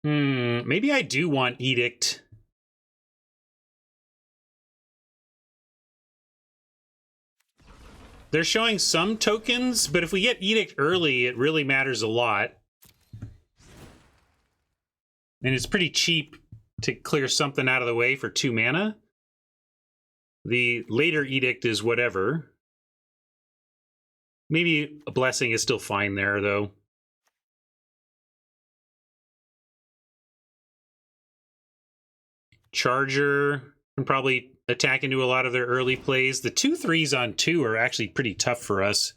Maybe I do want Edict. They're showing some tokens, but if we get Edict early, it really matters a lot. And it's pretty cheap to clear something out of the way for 2 mana. The later Edict is whatever. Maybe a Blessing is still fine there, though. Charger can probably attack into a lot of their early plays. The 2/3s on 2 are actually pretty tough for us.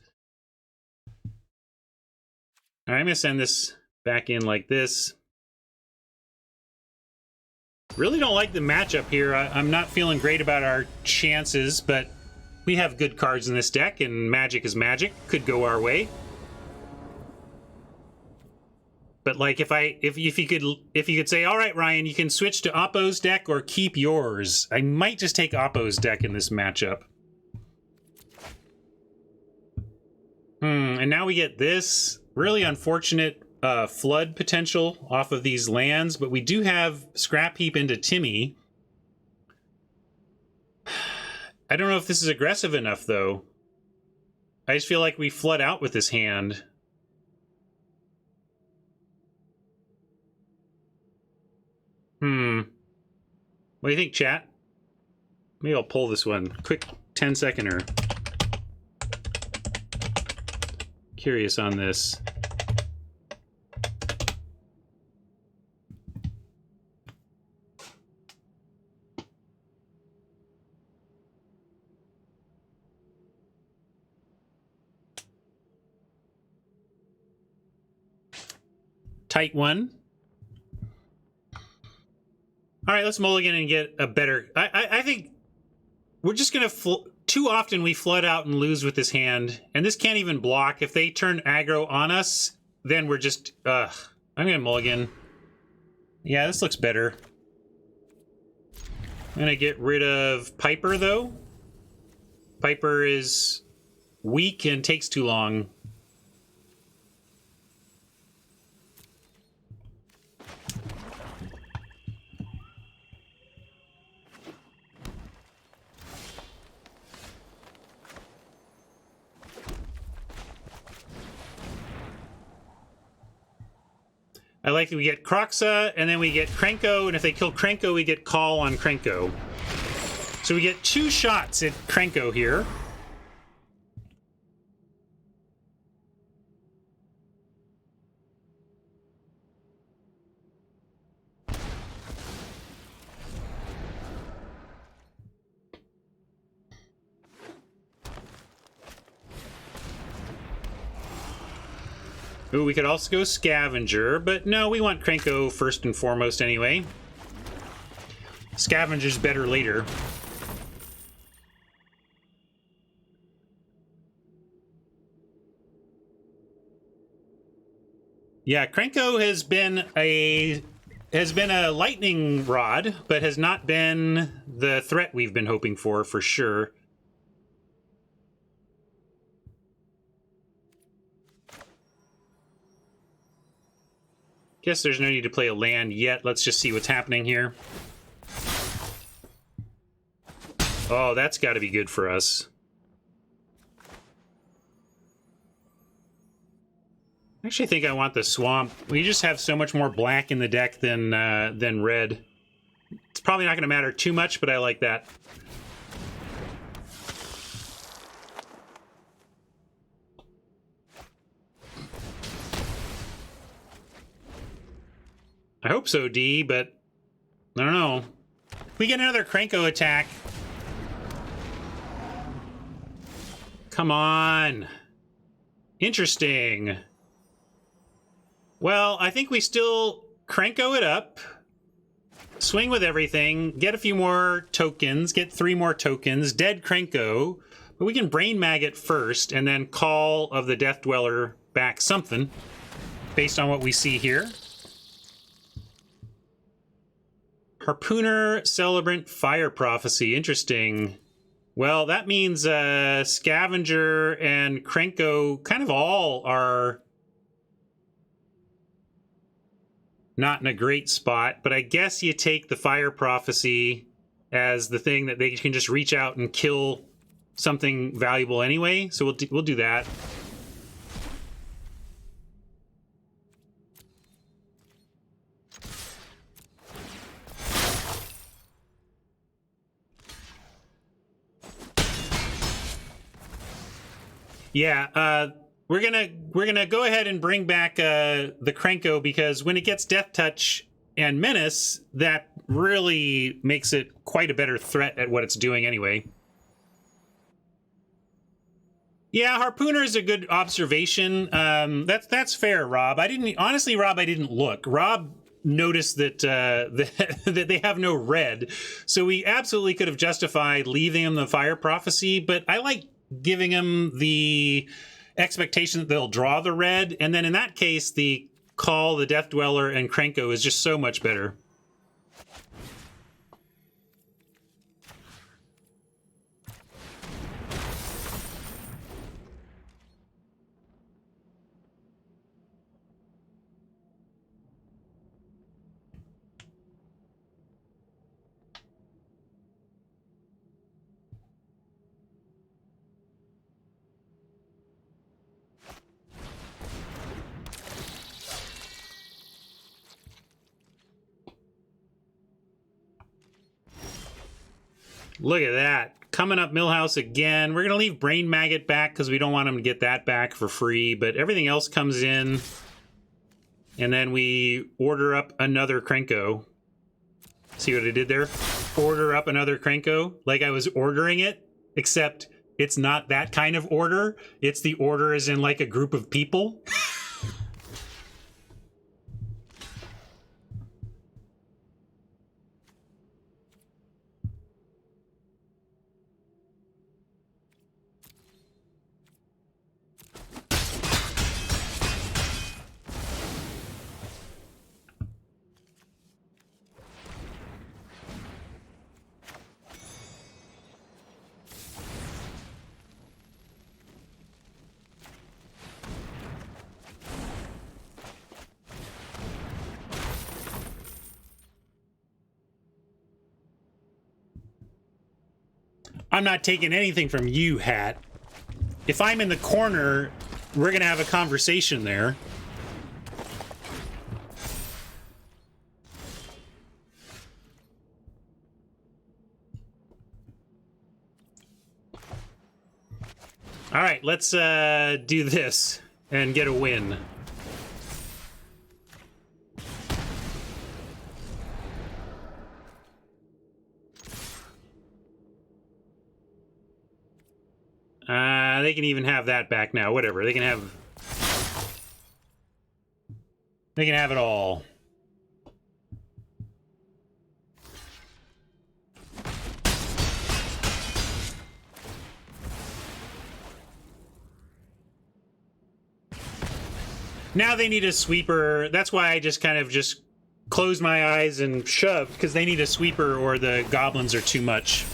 All right, I'm going to send this back in like this. Really don't like the matchup here. I'm not feeling great about our chances, but we have good cards in this deck, and magic is magic. Could go our way. But like, if you could say, all right, Ryan, you can switch to Oppo's deck or keep yours. I might just take Oppo's deck in this matchup. And now we get this really unfortunate flood potential off of these lands, but we do have Scrap Heap into Timmy. I don't know if this is aggressive enough, though. I just feel like we flood out with this hand. What do you think, chat? Maybe I'll pull this one. Quick 10-seconder. Curious on this. Tight one. All right, let's mulligan and get a better... I think we're just going to... Too often we flood out and lose with this hand, and this can't even block. If they turn aggro on us, then we're just... I'm going to mulligan. Yeah, this looks better. I'm going to get rid of Piper, though. Piper is weak and takes too long. I like that we get Kroxa, and then we get Krenko, and if they kill Krenko, we get Call on Krenko. So we get 2 shots at Krenko here. Ooh, we could also go Scavenger, but no, we want Krenko first and foremost anyway. Scavenger's better later. Yeah, Krenko has been a lightning rod, but has not been the threat we've been hoping for sure. Guess there's no need to play a land yet. Let's just see what's happening here. Oh, that's got to be good for us. I actually think I want the swamp. We just have so much more black in the deck than red. It's probably not going to matter too much, but I like that. I hope so, D, but I don't know. We get another Krenko attack. Come on. Interesting. Well, I think we still Krenko it up, swing with everything, get a few more tokens, get 3 more tokens, dead Krenko, but we can Brain Mag it first and then Call of the Death Dweller back something based on what we see here. Harpooner, Celebrant, Fire Prophecy. Interesting. Well, that means Scavenger and Krenko kind of all are not in a great spot, but I guess you take the Fire Prophecy as the thing that they can just reach out and kill something valuable anyway, so we'll do that. Yeah, we're gonna go ahead and bring back the Krenko, because when it gets Death Touch, and menace, that really makes it quite a better threat at what it's doing anyway. Yeah, Harpooner is a good observation. That's fair, Rob. I didn't look. Rob noticed that that they have no red, so we absolutely could have justified leaving them the Fire Prophecy, but I like giving them the expectation that they'll draw the red, and then in that case, the Call, the Death Dweller, and Krenko is just so much better. Look at that. Coming up Millhouse again. We're going to leave Brain Maggot back because we don't want him to get that back for free, but everything else comes in. And then we order up another Krenko. See what I did there? Order up another Krenko. Like I was ordering it, except it's not that kind of order. It's the order as in like a group of people. I'm not taking anything from you, Hat. If I'm in the corner, we're gonna have a conversation there. All right, let's do this and get a win. They can even have that back now. Whatever. They can have it all. Now they need a sweeper. That's why I just kind of just closed my eyes and shoved, because they need a sweeper or the goblins are too much.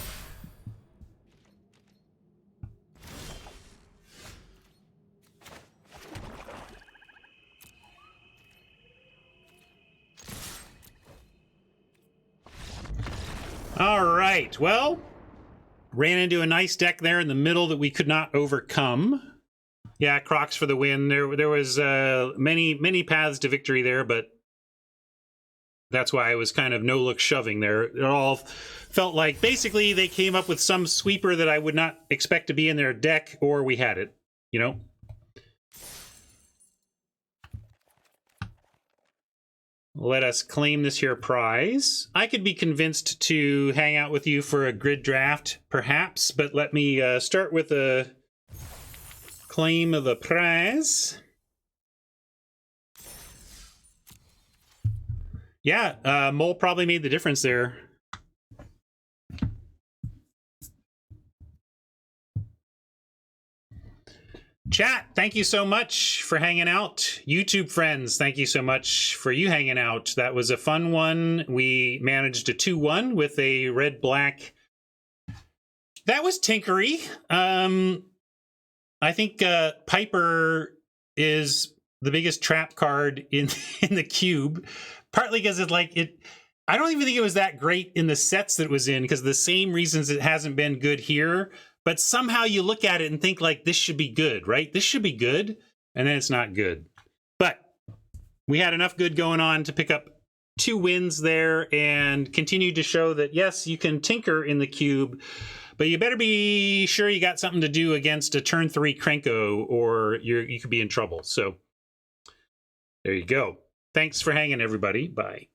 All right, well, ran into a nice deck there in the middle that we could not overcome. Yeah, Crocs for the win. There was many paths to victory there, but that's why I was kind of no-look shoving there. It all felt like basically they came up with some sweeper that I would not expect to be in their deck, or we had it, you know? Let us claim this here prize. I could be convinced to hang out with you for a grid draft, perhaps, but let me start with a claim of a prize. Yeah, Mole probably made the difference there. Chat, thank you so much for hanging out. YouTube friends, thank you so much for you hanging out. That was a fun one. We managed a 2-1 with a red-black. That was tinkery. I think Piper is the biggest trap card in the cube, partly because I don't even think it was that great in the sets that it was in, because of the same reasons it hasn't been good here. But somehow you look at it and think like, this should be good, right? This should be good, and then it's not good. But we had enough good going on to pick up 2 wins there and continue to show that, yes, you can tinker in the cube, but you better be sure you got something to do against a turn 3 Krenko, or you could be in trouble. So there you go. Thanks for hanging, everybody. Bye.